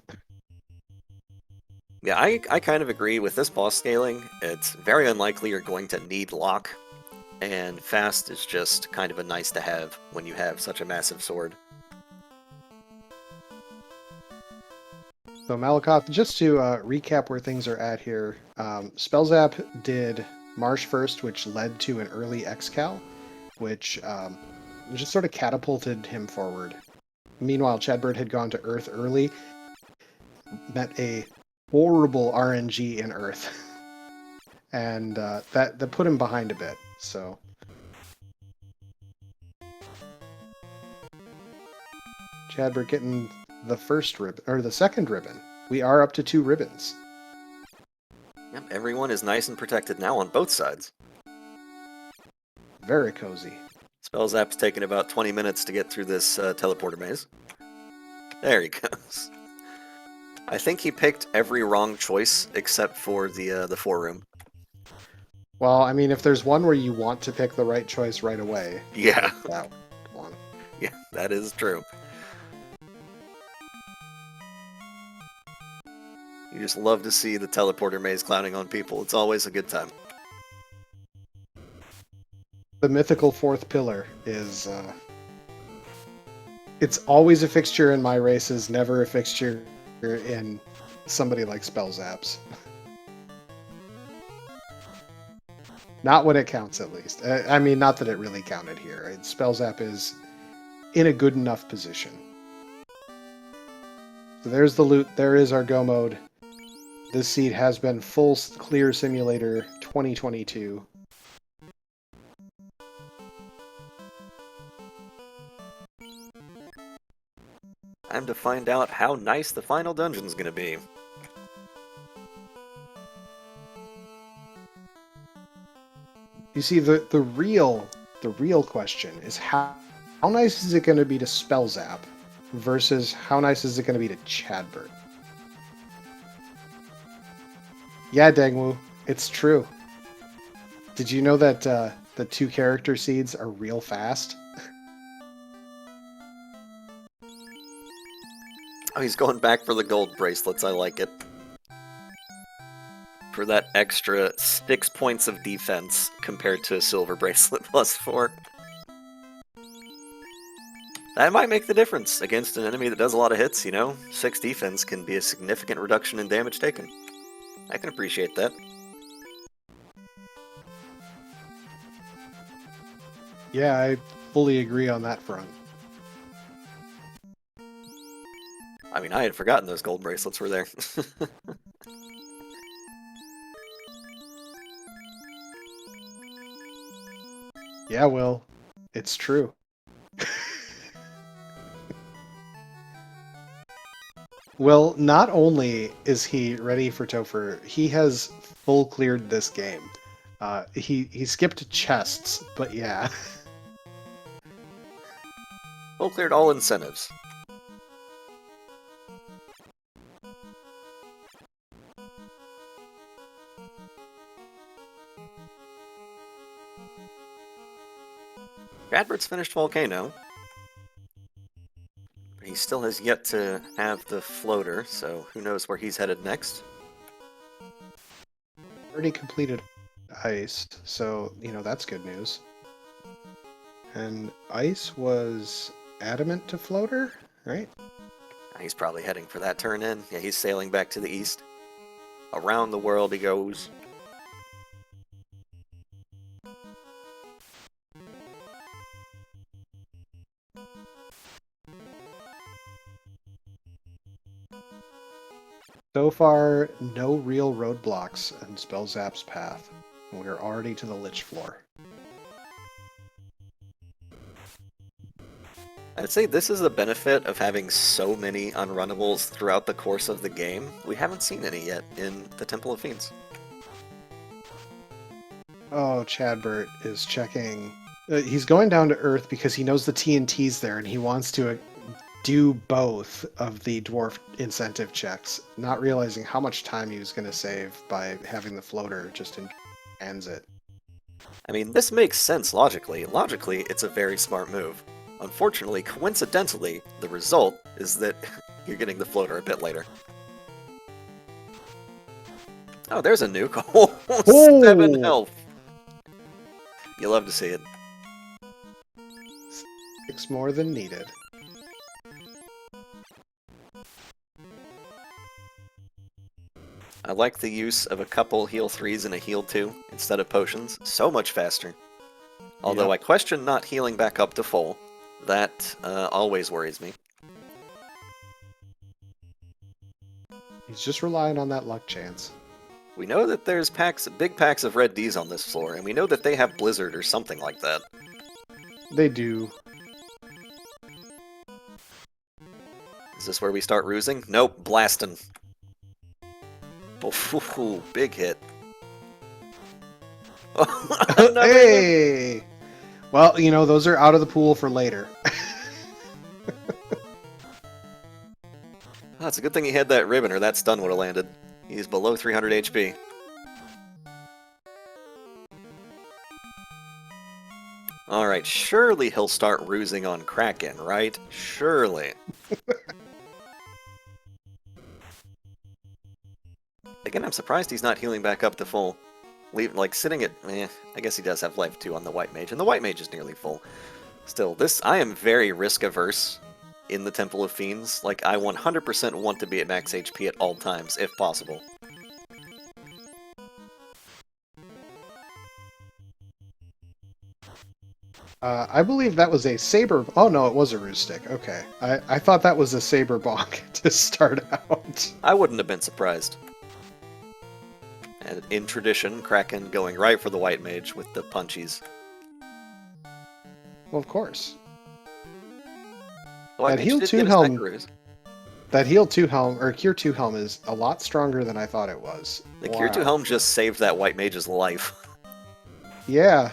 Yeah, I kind of agree with this boss scaling. It's very unlikely you're going to need lock, and fast is just kind of a nice to have when you have such a massive sword. So Malakoth, just to recap where things are at here, Spellzapp did Marsh first, which led to an early X-Cal, which just sort of catapulted him forward. Meanwhile, Chadbert had gone to Earth early, met a horrible RNG in Earth, and that put him behind a bit. So Chadbert getting the first ribbon, or the second ribbon. We are up to 2 ribbons. Yep, everyone is nice and protected now on both sides. Very cozy. Spellzapp's taken about 20 minutes to get through this teleporter maze. There he goes. I think he picked every wrong choice except for the 4-room. Well, I mean, if there's one where you want to pick the right choice right away, Yeah, that one. yeah, that is true. You just love to see the teleporter maze clowning on people. It's always a good time. The mythical 4th pillar is... it's always a fixture in my races, never a fixture in somebody like Spellzapp's. Not when it counts, at least. I mean, not that it really counted here. Spellzapp is in a good enough position. So there's the loot. There is our go mode. This seed has been full clear simulator 2022. Time to find out how nice the final dungeon's gonna be. You see, the real question is how nice is it going to be to Spellzapp versus how nice is it going to be to Chadbert? Yeah, Dangwoo, it's true. Did you know that the 2 character seeds are real fast? Oh, he's going back for the gold bracelets. I like it. For that extra 6 points of defense compared to a silver bracelet plus 4. That might make the difference against an enemy that does a lot of hits, you know? 6 defense can be a significant reduction in damage taken. I can appreciate that. Yeah, I fully agree on that front. I mean, I had forgotten those gold bracelets were there. Yeah, well, it's true. Well, not only is he ready for Topher, he has full cleared this game. He skipped chests, but yeah. Full cleared all incentives. Chadbert's finished Volcano. He still has yet to have the floater, so who knows where he's headed next. Already completed Ice, so, you know, that's good news. And Ice was adamant to Floater, right? He's probably heading for that turn in. Yeah, he's sailing back to the east. Around the world he goes. So far, no real roadblocks in Spellzapp's path. We're already to the Lich floor. I'd say this is the benefit of having so many unrunnables throughout the course of the game. We haven't seen any yet in the Temple of Fiends. Oh, Chadbert is checking. He's going down to Earth because he knows the TNT's there and he wants to do both of the dwarf incentive checks, not realizing how much time he was going to save by having the floater just in transit. I mean, this makes sense logically. Logically, it's a very smart move. Unfortunately, coincidentally, the result is that you're getting the floater a bit later. Oh, there's a nuke. Oh, 7 health. You love to see it. 6 more than needed. I like the use of a couple heal 3s and a heal 2 instead of potions. So much faster. Although Yep. I question not healing back up to full. That always worries me. He's just relying on that luck chance. We know that there's big packs of red Ds on this floor, and we know that they have Blizzard or something like that. They do. Is this where we start rusing? Nope, blasting. Oh, big hit. Hey! Well, you know, those are out of the pool for later. Oh, it's a good thing he had that ribbon, or that stun would have landed. He's below 300 HP. Alright, surely he'll start rusing on Kraken, right? Surely. Again, I'm surprised he's not healing back up to full. Sitting at... I guess he does have life 2 on the White Mage, and the White Mage is nearly full. Still, I am very risk-averse in the Temple of Fiends. Like, I 100% want to be at max HP at all times, if possible. I believe that was a saber... Oh, no, it was a Roostic. Okay. I thought that was a saber bonk to start out. I wouldn't have been surprised. And in tradition, Kraken going right for the White Mage with the punchies. Well, of course. The White That Mage heal did 2 get his helm... Necroos. That heal 2 helm, or Cure 2 helm, is a lot stronger than I thought it was. The Cure 2 helm just saved that White Mage's life. Yeah.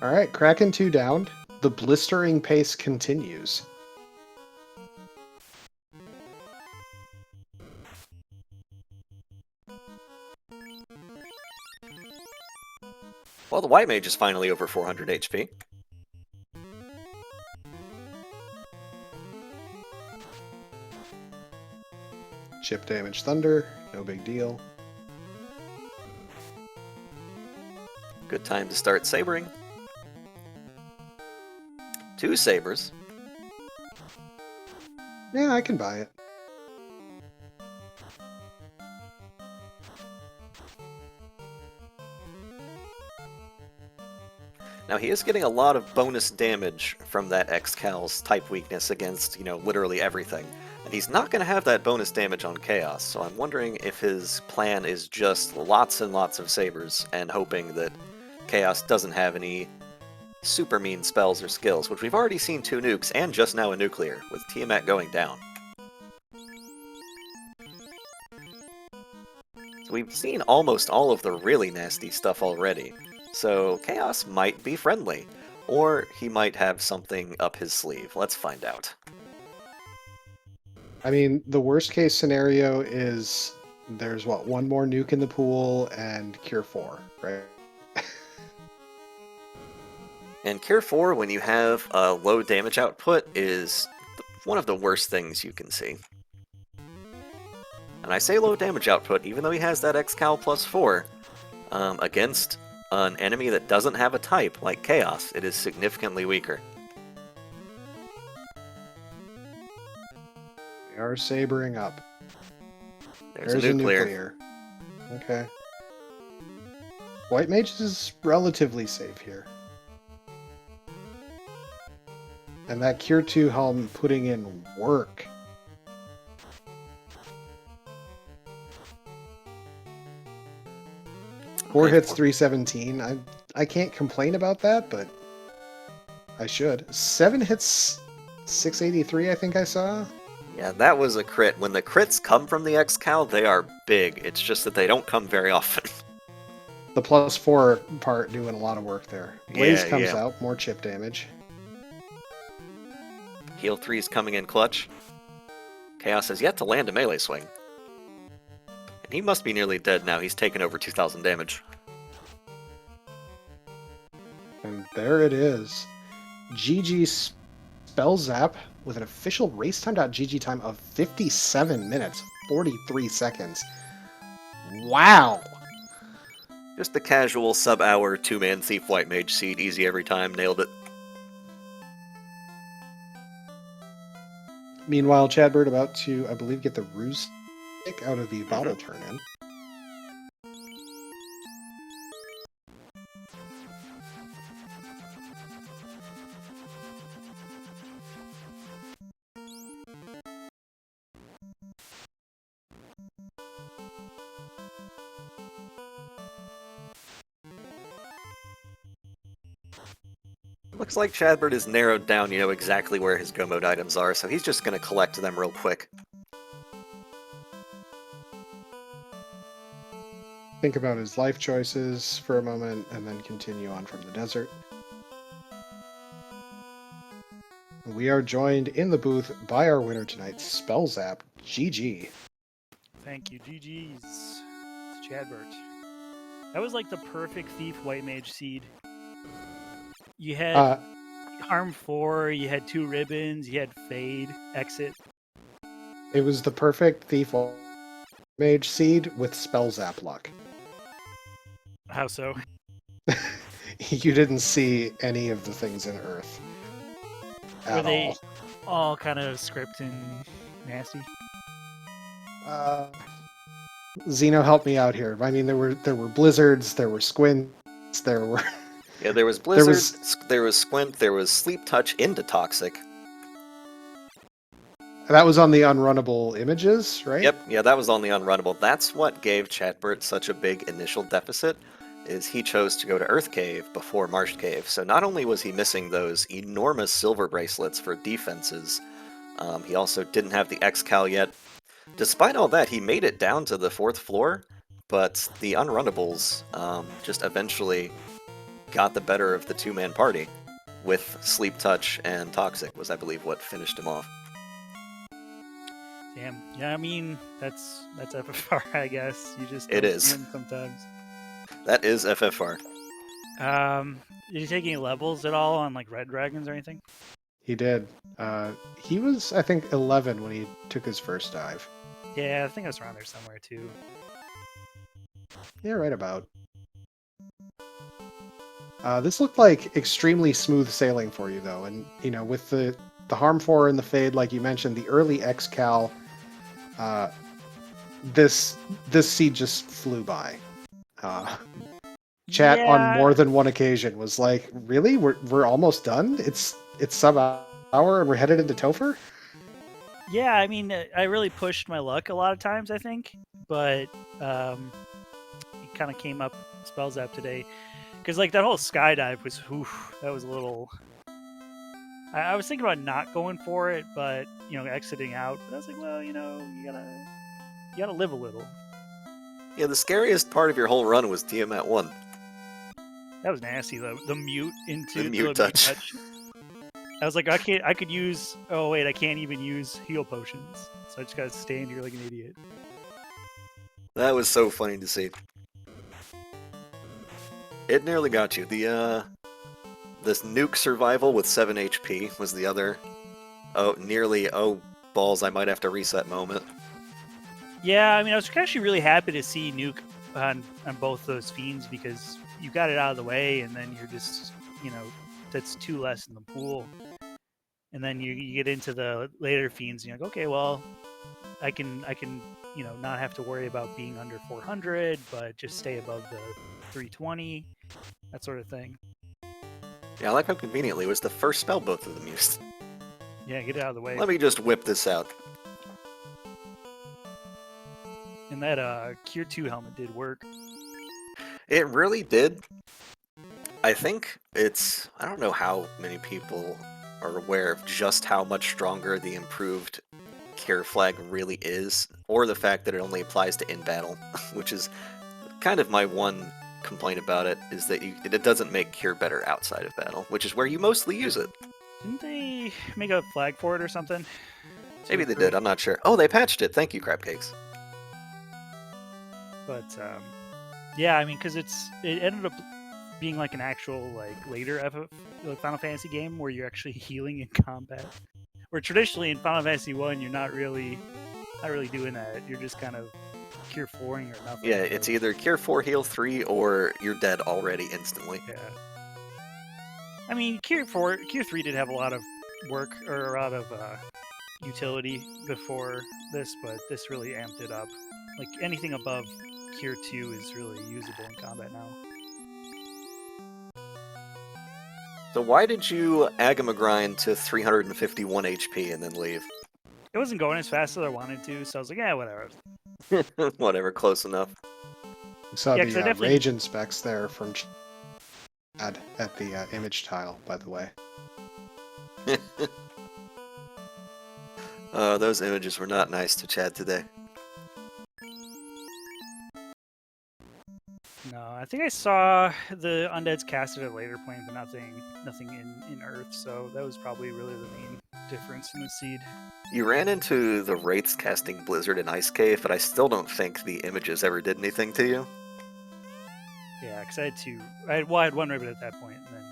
Alright, Kraken 2 down. The blistering pace continues. Well, the White Mage is finally over 400 HP. Chip damage thunder, no big deal. Good time to start sabering. 2 sabers. Yeah, I can buy it. Now, he is getting a lot of bonus damage from that X-Cal's type weakness against, literally everything. And he's not going to have that bonus damage on Chaos, so I'm wondering if his plan is just lots and lots of sabers and hoping that Chaos doesn't have any super mean spells or skills, which we've already seen 2 nukes and just now a nuclear, with Tiamat going down. So we've seen almost all of the really nasty stuff already. So Chaos might be friendly, or he might have something up his sleeve. Let's find out. I mean, the worst case scenario is there's, what, 1 more nuke in the pool and Cure 4, right? And Cure 4, when you have a low damage output, is one of the worst things you can see. And I say low damage output, even though he has that X-Cal plus 4, against an enemy that doesn't have a type, like Chaos, it is significantly weaker. We are sabering up. There's a nuclear. Okay. White Mage is relatively safe here. And that Cure 2 helm putting in work. Four hits, 317. I can't complain about that, but I should. 7 hits, 683, I think I saw. Yeah, that was a crit. When the crits come from the X-Cal, they are big. It's just that they don't come very often. The +4 part doing a lot of work there. Blaze Yeah, comes yeah. out, more chip damage. Heal 3's coming in clutch. Chaos has yet to land a melee swing. And he must be nearly dead now. He's taken over 2,000 damage. And there it is. GG Spellzapp with an official racetime.gg time of 57 minutes, 43 seconds. Wow! Just the casual sub-hour 2-man Thief White Mage seed, easy every time, nailed it. Meanwhile, Chadbert about to, I believe, get the ruse stick out of the bottle turn-in. Looks like Chadbert has narrowed down, exactly where his go mode items are, so he's just going to collect them real quick. Think about his life choices for a moment, and then continue on from the desert. We are joined in the booth by our winner tonight, Spellzapp. GG. Thank you, GG's to Chadbert. That was like the perfect Thief White Mage seed. You had Harm 4, you had 2 ribbons, you had Fade, Exit. It was the perfect Thief Mage seed with Spellzapp luck. How so? You didn't see any of the things in Earth. Were they all kind of script and nasty? Xeno, help me out here. I mean, there were blizzards, there were squints, there were... Yeah, there was Blizzard, there was Squint, there was Sleep Touch into Toxic. That was on the unrunnable images, right? Yep, yeah, that was on the unrunnable. That's what gave Chadbert such a big initial deficit, is he chose to go to Earth Cave before Marsh Cave. So not only was he missing those enormous silver bracelets for defenses, he also didn't have the X-Cal yet. Despite all that, he made it down to the 4th floor, but the unrunnables just eventually got the better of the 2-man party, with Sleep Touch and Toxic was, I believe, what finished him off. Damn. Yeah, I mean, that's FFR, I guess. You just It don't is. see 'em sometimes. That is FFR. Did you take any levels at all on like Red Dragons or anything? He did. He was, I think, 11 when he took his first dive. Yeah, I think I was around there somewhere too. Yeah, right about. This looked like extremely smooth sailing for you, though. And, with the Harm 4 and the Fade, like you mentioned, the early X-Cal, this seed just flew by. Chat on more than one occasion was like, really? We're almost done? It's sub-hour and we're headed into Topher? Yeah, I mean, I really pushed my luck a lot of times, I think. But it kind of came up Spellzapp today. Because like that whole skydive was, that was a little. I was thinking about not going for it, but exiting out. But I was like, well, you gotta live a little. Yeah, the scariest part of your whole run was Tiamat 1. That was nasty though. The mute into the mute touch. I was like, I could use. Oh wait, I can't even use heal potions, so I just gotta stand here like an idiot. That was so funny to see. It nearly got you. This nuke survival with 7 HP was the other. Oh balls! I might have to reset moment. Yeah, I mean, I was actually really happy to see nuke on both those fiends because you got it out of the way, and then you're just that's 2 less in the pool. And then you get into the later fiends, and you're like, okay, well, I can not have to worry about being under 400, but just stay above the 320, that sort of thing. Yeah, I like how conveniently it was the first spell both of them used. Yeah, get it out of the way. Let me just whip this out. And that Cure 2 helmet did work. It really did. I think I don't know how many people are aware of just how much stronger the improved Cure Flag really is, or the fact that it only applies to in battle, which is kind of my one complaint about it, is that it doesn't make Cure better outside of battle, which is where you mostly use it. Didn't they make a flag for it or something? Maybe they did, I'm not sure. Oh, they patched it. Thank you, Crabcakes. But yeah, I mean, because it ended up being like an actual like later like Final Fantasy game where you're actually healing in combat. Where traditionally in Final Fantasy 1 you're not really doing that. You're just kind of Cure 4ing or nothing. Yeah, it's either Cure 4, Heal 3, or you're dead already instantly. Yeah. I mean, Cure 3 did have a lot of work or a lot of utility before this, but this really amped it up. Like anything above Cure 2 is really usable in combat now. So why did you Agama grind to 351 HP and then leave? It wasn't going as fast as I wanted to, so I was like, yeah, whatever. Whatever, close enough. We saw Yeah, 'cause I the definitely- rage inspects there from Chad at the image tile, by the way. Those images were not nice to Chad today. No, I think I saw the undeads casted at a later point, but nothing in Earth. So that was probably really the main difference in the seed. You ran into the Wraiths casting Blizzard and Ice Cave, but I still don't think the images ever did anything to you. Yeah, because I had two. I had one ribbon at that point, and then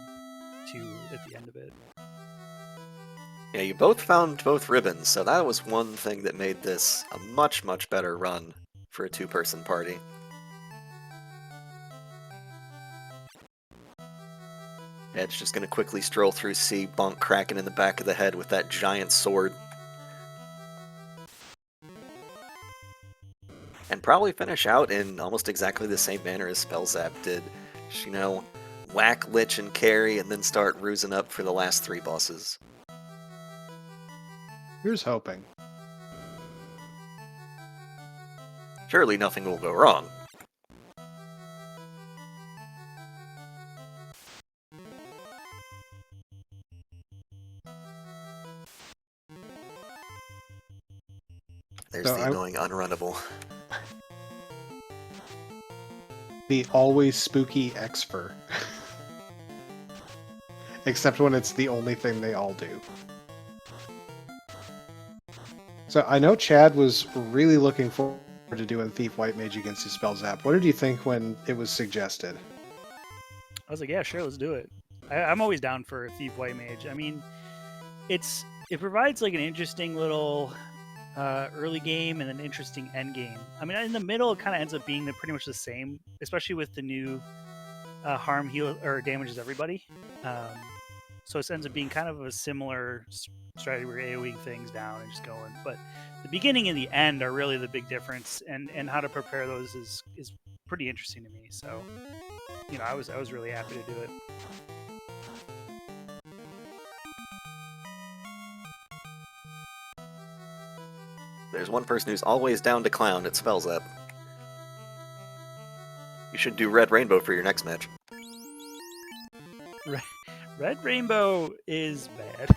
two at the end of it. Yeah, you both found both ribbons, so that was one thing that made this a much, much better run for a two-person party. Edge just gonna quickly stroll through C, bonk Kraken in the back of the head with that giant sword. And probably finish out in almost exactly the same manner as Spellzapp did. Just, you know, whack, lich, and carry, and then start rusing up for the last 3 bosses. Here's hoping. Surely nothing will go wrong. There's So the annoying unrunnable. The always spooky Exfer. Except when it's the only thing they all do. So I know Chad was really looking forward to doing Thief White Mage against his Spellzapp. What did you think when it was suggested? I was like, yeah, sure, let's do it. I'm always down for Thief White Mage. I mean, it provides like an interesting little early game and an interesting end game. I mean, in the middle, it kind of ends up being pretty much the same, especially with the new harm, heal, or damages everybody. So it ends up being kind of a similar strategy where you're AoEing things down and just going. But the beginning and the end are really the big difference, and how to prepare those is pretty interesting to me. So, you know, I was really happy to do it. There's one person who's always down to clown at Spellzapp. You should do Red Rainbow for your next match. Red Rainbow is bad.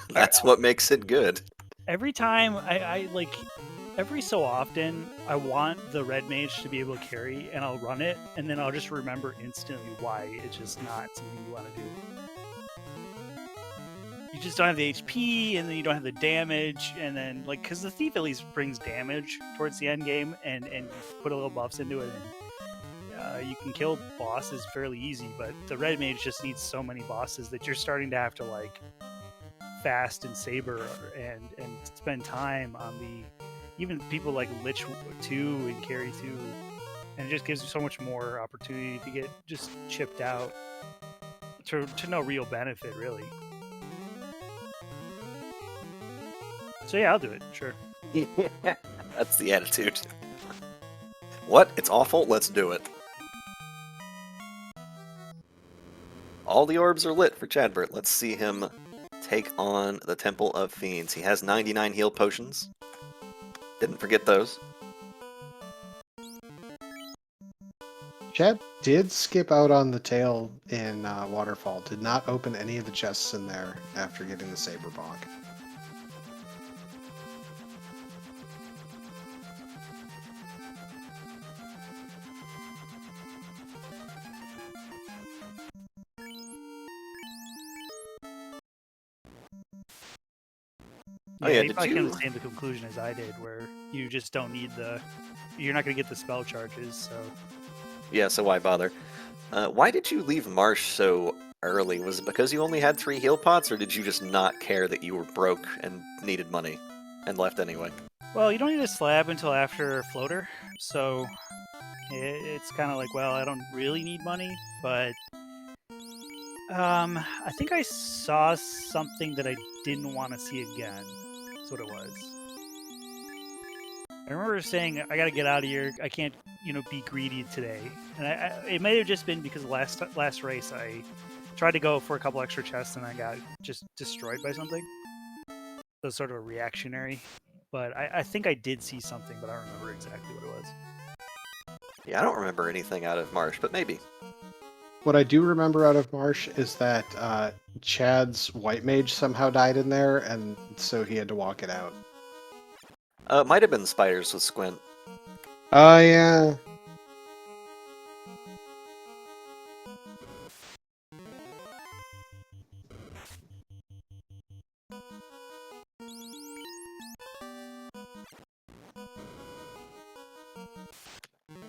That's what makes it good. Every time I like, every so often, I want the red mage to be able to carry, and I'll run it, and then I'll just remember instantly why it's just not something you want to do. You just don't have the HP, and then you don't have the damage, and then, like, because the thief at least brings damage towards the end game, and put a little buffs into it, and you can kill bosses fairly easy, but the red mage just needs so many bosses that you're starting to have to, like, fast and saber and spend time on even people like Lich 2 and Carry 2, and it just gives you so much more opportunity to get just chipped out to no real benefit, really. So yeah, I'll do it, sure. That's the attitude. What? It's awful? Let's do it. All the orbs are lit for Chadbert. Let's see him take on the Temple of Fiends. He has 99 heal potions. Didn't forget those. Chad did skip out on the tail in Waterfall. Did not open any of the chests in there after getting the Saber Bonk. Oh, yeah, you did probably came to you- the same conclusion as I did, where you just don't need you're not going to get the spell charges, so... Yeah, so why bother? Why did you leave Marsh so early? Was it because you only had 3 heal pots, or did you just not care that you were broke and needed money and left anyway? Well, you don't need a slab until after Floater, so it's kind of like, well, I don't really need money, but I think I saw something that I didn't want to see again. That's what it was. I remember saying, I got to get out of here. I can't, be greedy today. And it may have just been because last race I tried to go for a couple extra chests and I got just destroyed by something. So it's sort of a reactionary. But I think I did see something, but I don't remember exactly what it was. Yeah, I don't remember anything out of Marsh, but maybe. What I do remember out of Marsh is that Chad's White Mage somehow died in there, and so he had to walk it out. Might have been spiders with Squint. Oh, yeah.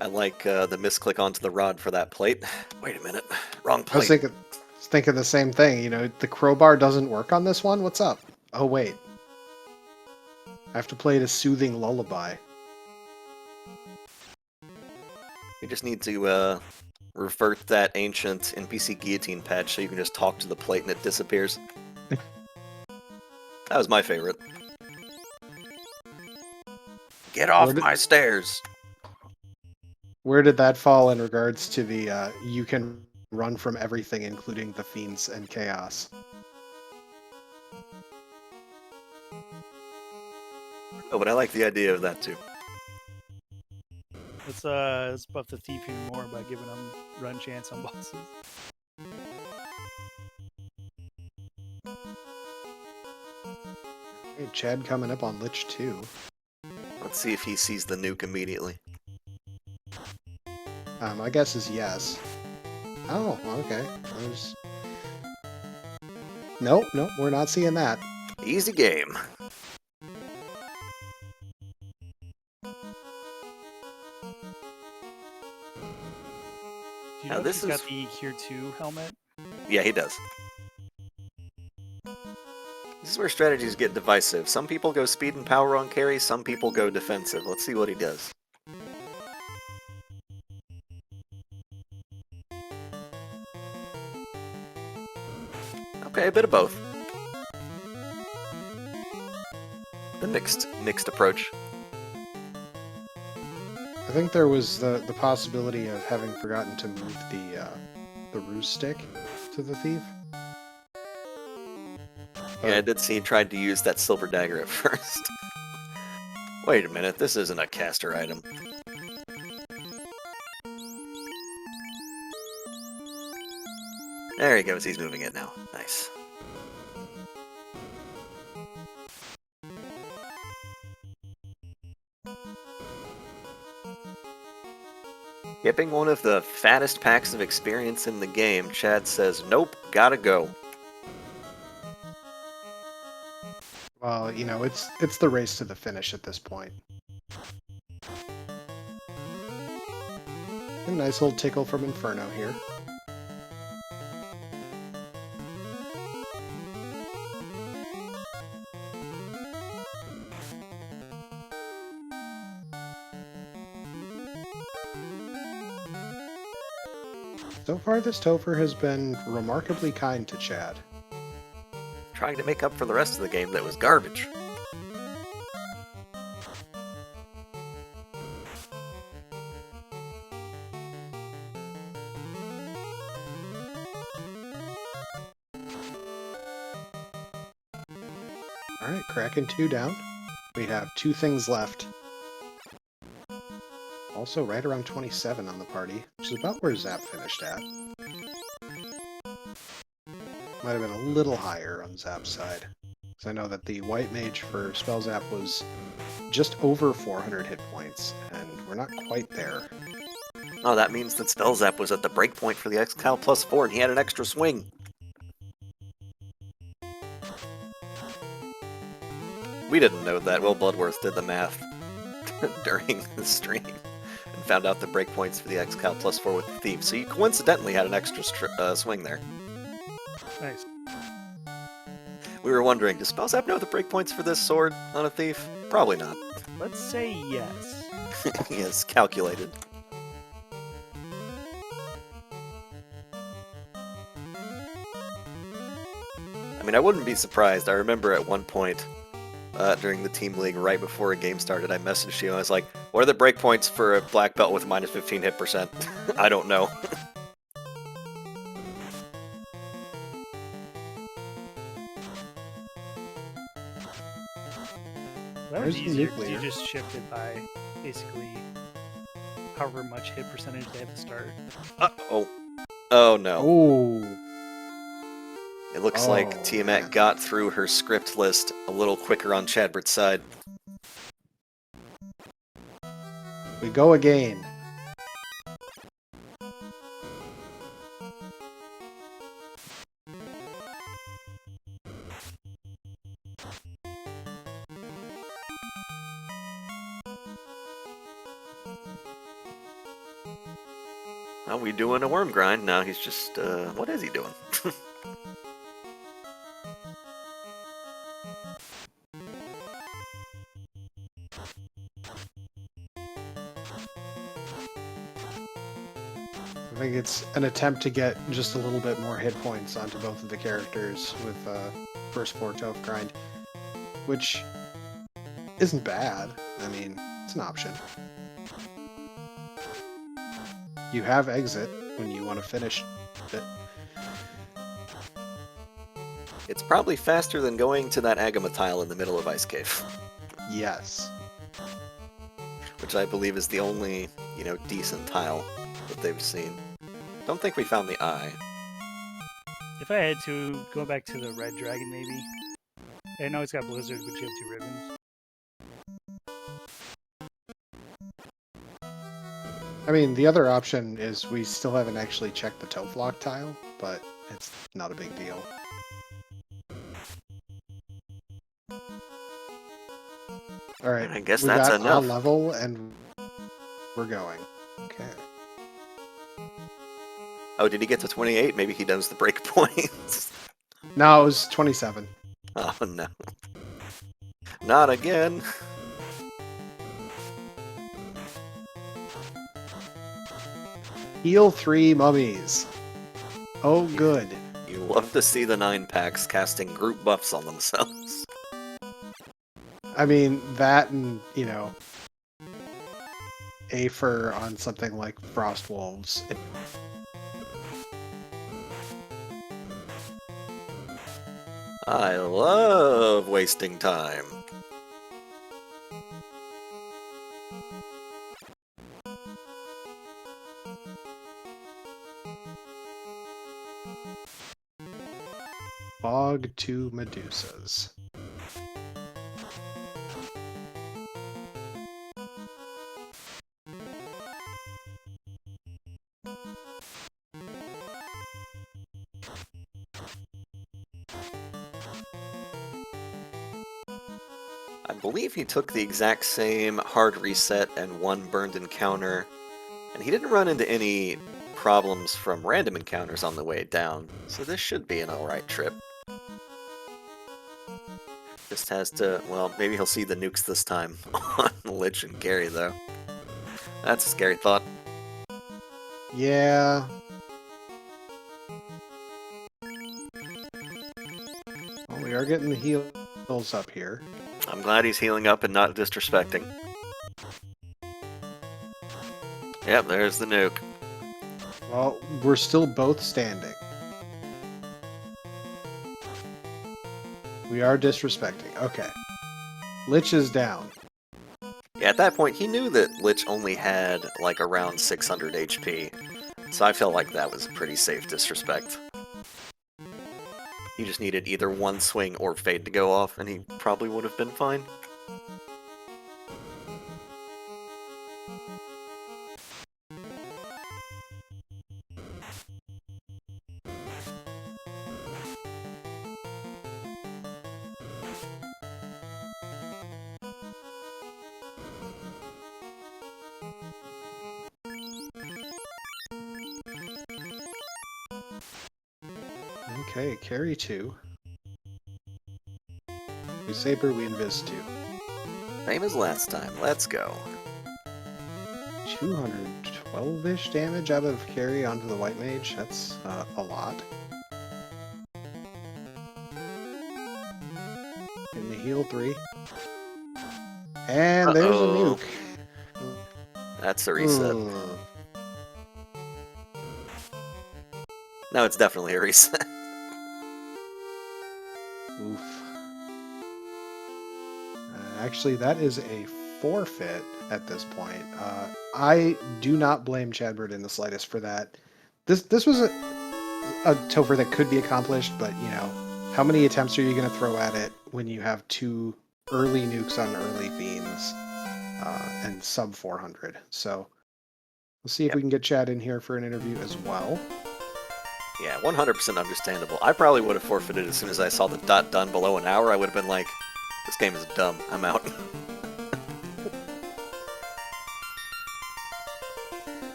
I like the misclick onto the rod for that plate. Wait a minute. Wrong I was plate. thinking the same thing. The crowbar doesn't work on this one? What's up? Oh, wait. I have to play it a soothing lullaby. You just need to revert that ancient NPC guillotine patch so you can just talk to the plate and it disappears. That was my favorite. Get off my stairs! Where did that fall in regards to the you can run from everything, including the fiends and chaos? Oh, but I like the idea of that too. Let's buff the thief even more by giving him run chance on bosses. Hey, Chad coming up on Lich 2. Let's see if he sees the nuke immediately. My guess is yes. Oh, okay. Nope, we're not seeing that. Easy game. Do you Now, know if this he's got is- the Cure 2 helmet? Yeah, he does. This is where strategies get divisive. Some people go speed and power on carry, some people go defensive. Let's see what he does. Okay, a bit of both. The mixed approach. I think there was the possibility of having forgotten to move the ruse stick to the thief. Yeah, I did see he tried to use that silver dagger at first. Wait a minute, this isn't a caster item. There he goes, he's moving it now. Nice. Skipping one of the fattest packs of experience in the game, Chad says, nope, gotta go. Well, it's the race to the finish at this point. A nice little tickle from Inferno here. So far, this Topher has been remarkably kind to Chad. Trying to make up for the rest of the game that was garbage. Alright, Kraken 2 down. We have 2 things left. Also right around 27 on the party, which is about where Zap finished at. Might have been a little higher on Zap's side. Because I know that the white mage for Spellzapp was just over 400 hit points, and we're not quite there. Oh, that means that Spellzapp was at the breakpoint for the X-Cal +4, and he had an extra swing. We didn't know that. Will Bloodworth did the math during the stream and found out the breakpoints for the X-Cal +4 with the Thief, so you coincidentally had an extra swing there. Nice. We were wondering, does Spellzapp know the breakpoints for this sword on a Thief? Probably not. Let's say yes. He has calculated. I mean, I wouldn't be surprised. I remember at one point during the team league, right before a game started, I messaged you and I was like, what are the breakpoints for a black belt with minus 15 hit percent? I don't know. That was There's the easier because nuclear. you just shift it by basically however much hit percentage they have to start. Oh. Oh no. Oh, It looks Oh, like Tiamat man. got through her script list a little quicker on Chadbert's side. we go again. Well, we doing a worm grind now. He's just, what is he doing? I think it's an attempt to get just a little bit more hit points onto both of the characters with first 4 Toph grind, which isn't bad. I mean, it's an option. You have exit when you want to finish it. It's probably faster than going to that Agama tile in the middle of Ice Cave, Yes. which I believe is the only, decent tile that they've seen. Don't think we found the eye. If I had to go back to the red dragon, maybe. I know it's got blizzard, but you have 2 ribbons. I mean, the other option is we still haven't actually checked the Toph lock tile, but it's not a big deal. Alright, I guess we that's got enough. on level and we're going. Okay. Oh, did he get to 28? Maybe he does the break points. No, it was 27. Oh no. Not again. Heal 3 mummies. Oh, good. You love to see the 9-packs casting group buffs on themselves. I mean, that and, Aether on something like Frost Wolves. I love wasting time. Fog 2 Medusas. I believe he took the exact same hard reset and 1 burned encounter, and he didn't run into any problems from random encounters on the way down, so this should be an alright trip. Just has to, well, maybe he'll see the nukes this time on Lich and Gary, though. That's a scary thought. Yeah. Well, we are getting the heals up here. I'm glad he's healing up and not disrespecting. Yep, there's the nuke. Well, we're still both standing. We are disrespecting. Okay. Lich is down. Yeah, at that point, he knew that Lich only had, like, around 600 HP, so I felt like that was a pretty safe disrespect. He just needed either one swing or Fade to go off, and he probably would have been fine. Okay, carry 2. We Saber, we Invis 2. Same as last time, let's go. 212-ish damage out of carry onto the White Mage. That's a lot. In the heal 3. And there's a Uh-oh. nuke. That's a reset. No, it's definitely a reset. Oof. Actually, that is a forfeit at this point. I do not blame Chadbert in the slightest for that. This was a Topher that could be accomplished, but you know, how many attempts are you going to throw at it when you have 2 early nukes on early fiends and sub 400? So we'll see if we can get Chad in here for an interview as well. Yeah, 100% understandable. I probably would have forfeited as soon as I saw the dot done below an hour. I would have been like, this game is dumb. I'm out.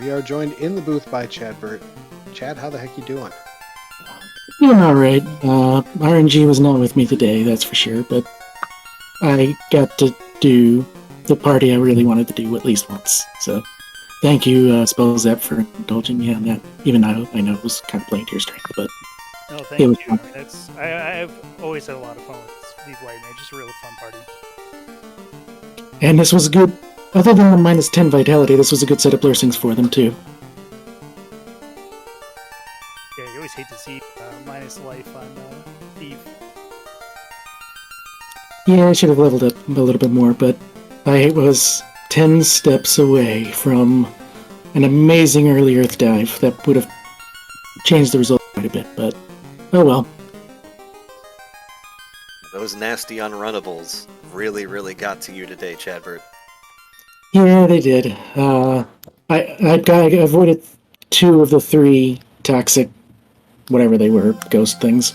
We are joined in the booth by Chadbert. Chad, how the heck you doing? Doing alright. RNG was not with me today, that's for sure, but I got to do the party I really wanted to do at least once. So thank you, Spellzapp, for indulging me on that, even though I know it was kind of playing to your strength, but No, It thank you. was I fun. mean, I've always had a lot of fun with these White Mages. It's a really fun party. and this was good. Other than the minus 10 vitality, this was a good set of blessings for them too. Yeah, you always hate to see minus life on Thief. Yeah, I should have leveled up a little bit more, but I was 10 steps away from an amazing early Earth dive that would have changed the result quite a bit, but oh well. Those nasty unrunnables really, really got to you today, Chadbert. Yeah, they did. I avoided 2 of the 3 toxic, whatever they were, ghost things.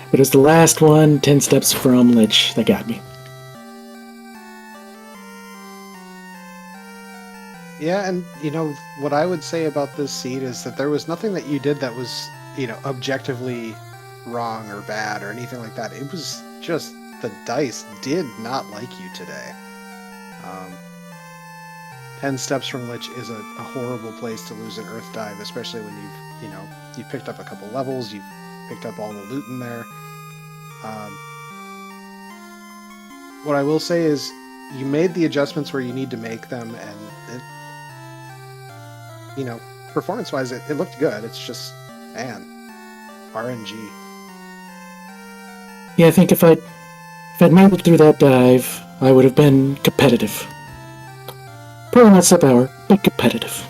But it was the last one, 10 steps from Lich, that got me. Yeah, and you know, what I would say about this seed is that there was nothing that you did that was, you know, objectively wrong or bad or anything like that. It was just the dice did not like you today. 10 steps from Lich is a horrible place to lose an Earth Dive, especially when you've picked up a couple levels, you've picked up all the loot in there. What I will say is you made the adjustments where you need to make them, and it, you know, performance-wise, it looked good. It's just, man, RNG. Yeah, I think if I'd made it through that dive, I would have been competitive. Probably not sub-hour, but competitive.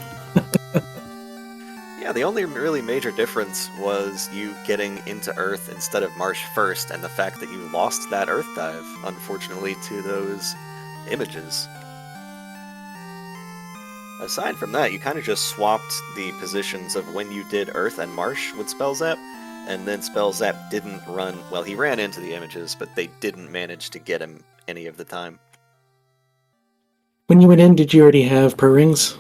Yeah, the only really major difference was you getting into Earth instead of Marsh first, and the fact that you lost that Earth dive, unfortunately, to those images. Aside from that, you kind of just swapped the positions of when you did Earth and Marsh with Spellzapp, and then Spellzapp didn't run, well, he ran into the images, but they didn't manage to get him any of the time. When you went in, did you already have per rings?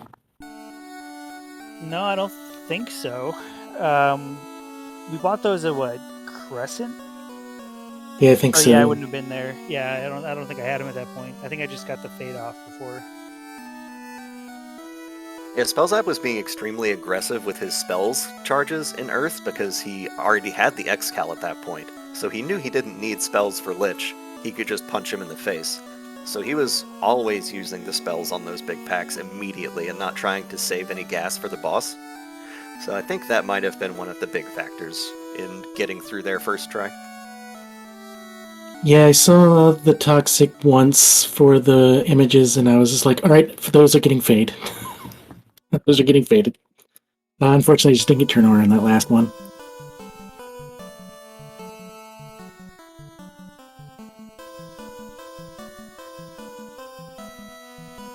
No, I don't think so. We bought those at what, Crescent? Yeah, I think Oh so. yeah, I wouldn't have been there. Yeah, I don't think I had them at that point. I think I just got the fade off before. Yeah, Spellzapp was being extremely aggressive with his spells charges in Earth because he already had the Excal at that point, so he knew he didn't need spells for Lich. He could just punch him in the face. So he was always using the spells on those big packs immediately and not trying to save any gas for the boss. So I think that might have been one of the big factors in getting through their first try. Yeah, I saw the toxic once for the images, and I was just like, all right, those are getting fade. Those are getting faded. Unfortunately, I just didn't get turnover on that last one.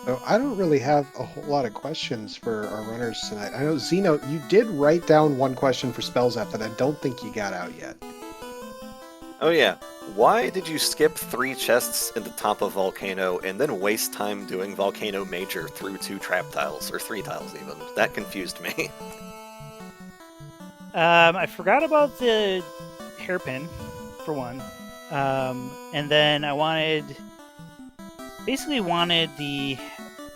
So I don't really have a whole lot of questions for our runners tonight. I know, Zeno, you did write down one question for Spellzapp that I don't think you got out yet. Oh yeah, why did you skip 3 chests in the top of Volcano and then waste time doing Volcano Major through 2 trap tiles, or 3 tiles even? That confused me. I forgot about the hairpin, for one. And then I basically wanted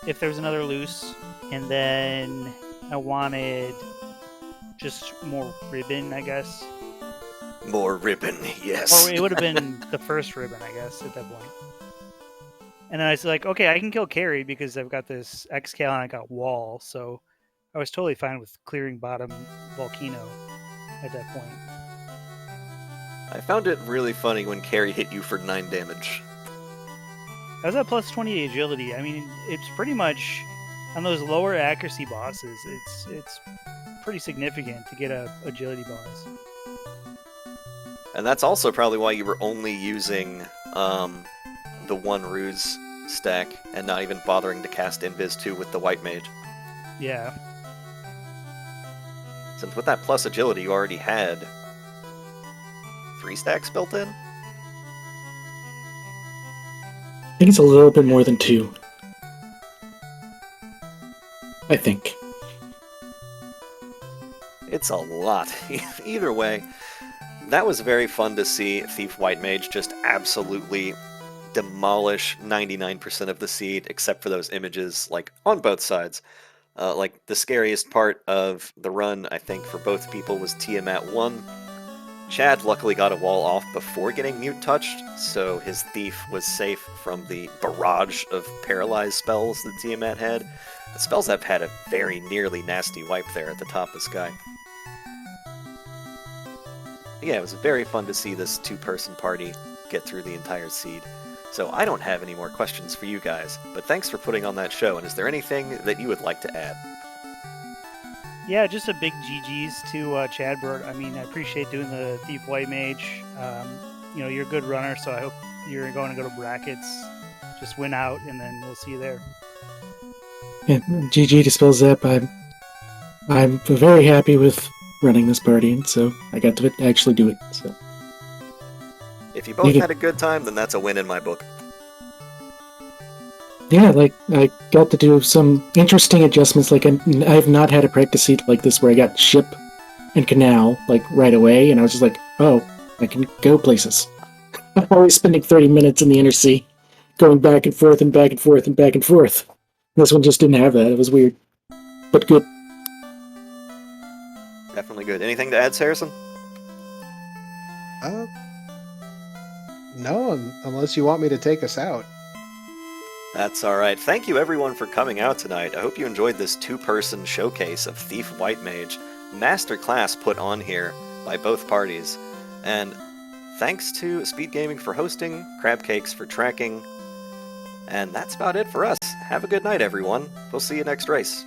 if there was another loose, and then I wanted just more ribbon, I guess. More ribbon, yes. Or it would have been the first ribbon, I guess, at that point. And then I was like, okay, I can kill Carry because I've got this X-Cal and I got Wall, so I was totally fine with clearing bottom Volcano at that point. I found it really funny when Carrie hit you for 9 damage. I was at plus 20 agility. I mean, it's pretty much on those lower accuracy bosses. It's pretty significant to get a agility bonus. And that's also probably why you were only using the 1 ruse stack and not even bothering to cast Invis 2 with the White Mage. Yeah. Since with that plus agility you already had 3 stacks built in? I think it's a little bit more than 2. I think. It's a lot. Either way, that was very fun to see Thief White Mage just absolutely demolish 99% of the seed, except for those images, like, on both sides. Like, the scariest part of the run, I think, for both people was Tiamat 1. Chad luckily got a wall off before getting mute touched, so his Thief was safe from the barrage of paralyzed spells that Tiamat had. The Spellzapp had a very nearly nasty wipe there at the top of Sky. Yeah, it was very fun to see this 2-person party get through the entire seed. So I don't have any more questions for you guys, but thanks for putting on that show, and is there anything that you would like to add? Yeah, just a big GG's to Chadbert. I mean, I appreciate doing the Thief White Mage. You're a good runner, so I hope you're going to go to brackets. Just win out, and then we'll see you there. Yeah, GG to Spellzapp. I'm very happy with running this party, and so I got to actually do it. So If you both had a good time, then that's a win in my book. yeah, like I got to do some interesting adjustments. Like I've not had a practice seat like this where I got ship and canal like right away, and I was just like, oh, I can go places. I'm always spending 30 minutes in the inner sea, going back and forth and back and forth and back and forth. This one just didn't have that. It was weird, but good. Definitely good. Anything to add, Saracen? No, unless you want me to take us out. That's alright. Thank you everyone for coming out tonight. I hope you enjoyed this 2-person showcase of Thief White Mage. Masterclass put on here by both parties. And thanks to Speed Gaming for hosting, Crab Cakes for tracking. And that's about it for us. Have a good night, everyone. We'll see you next race.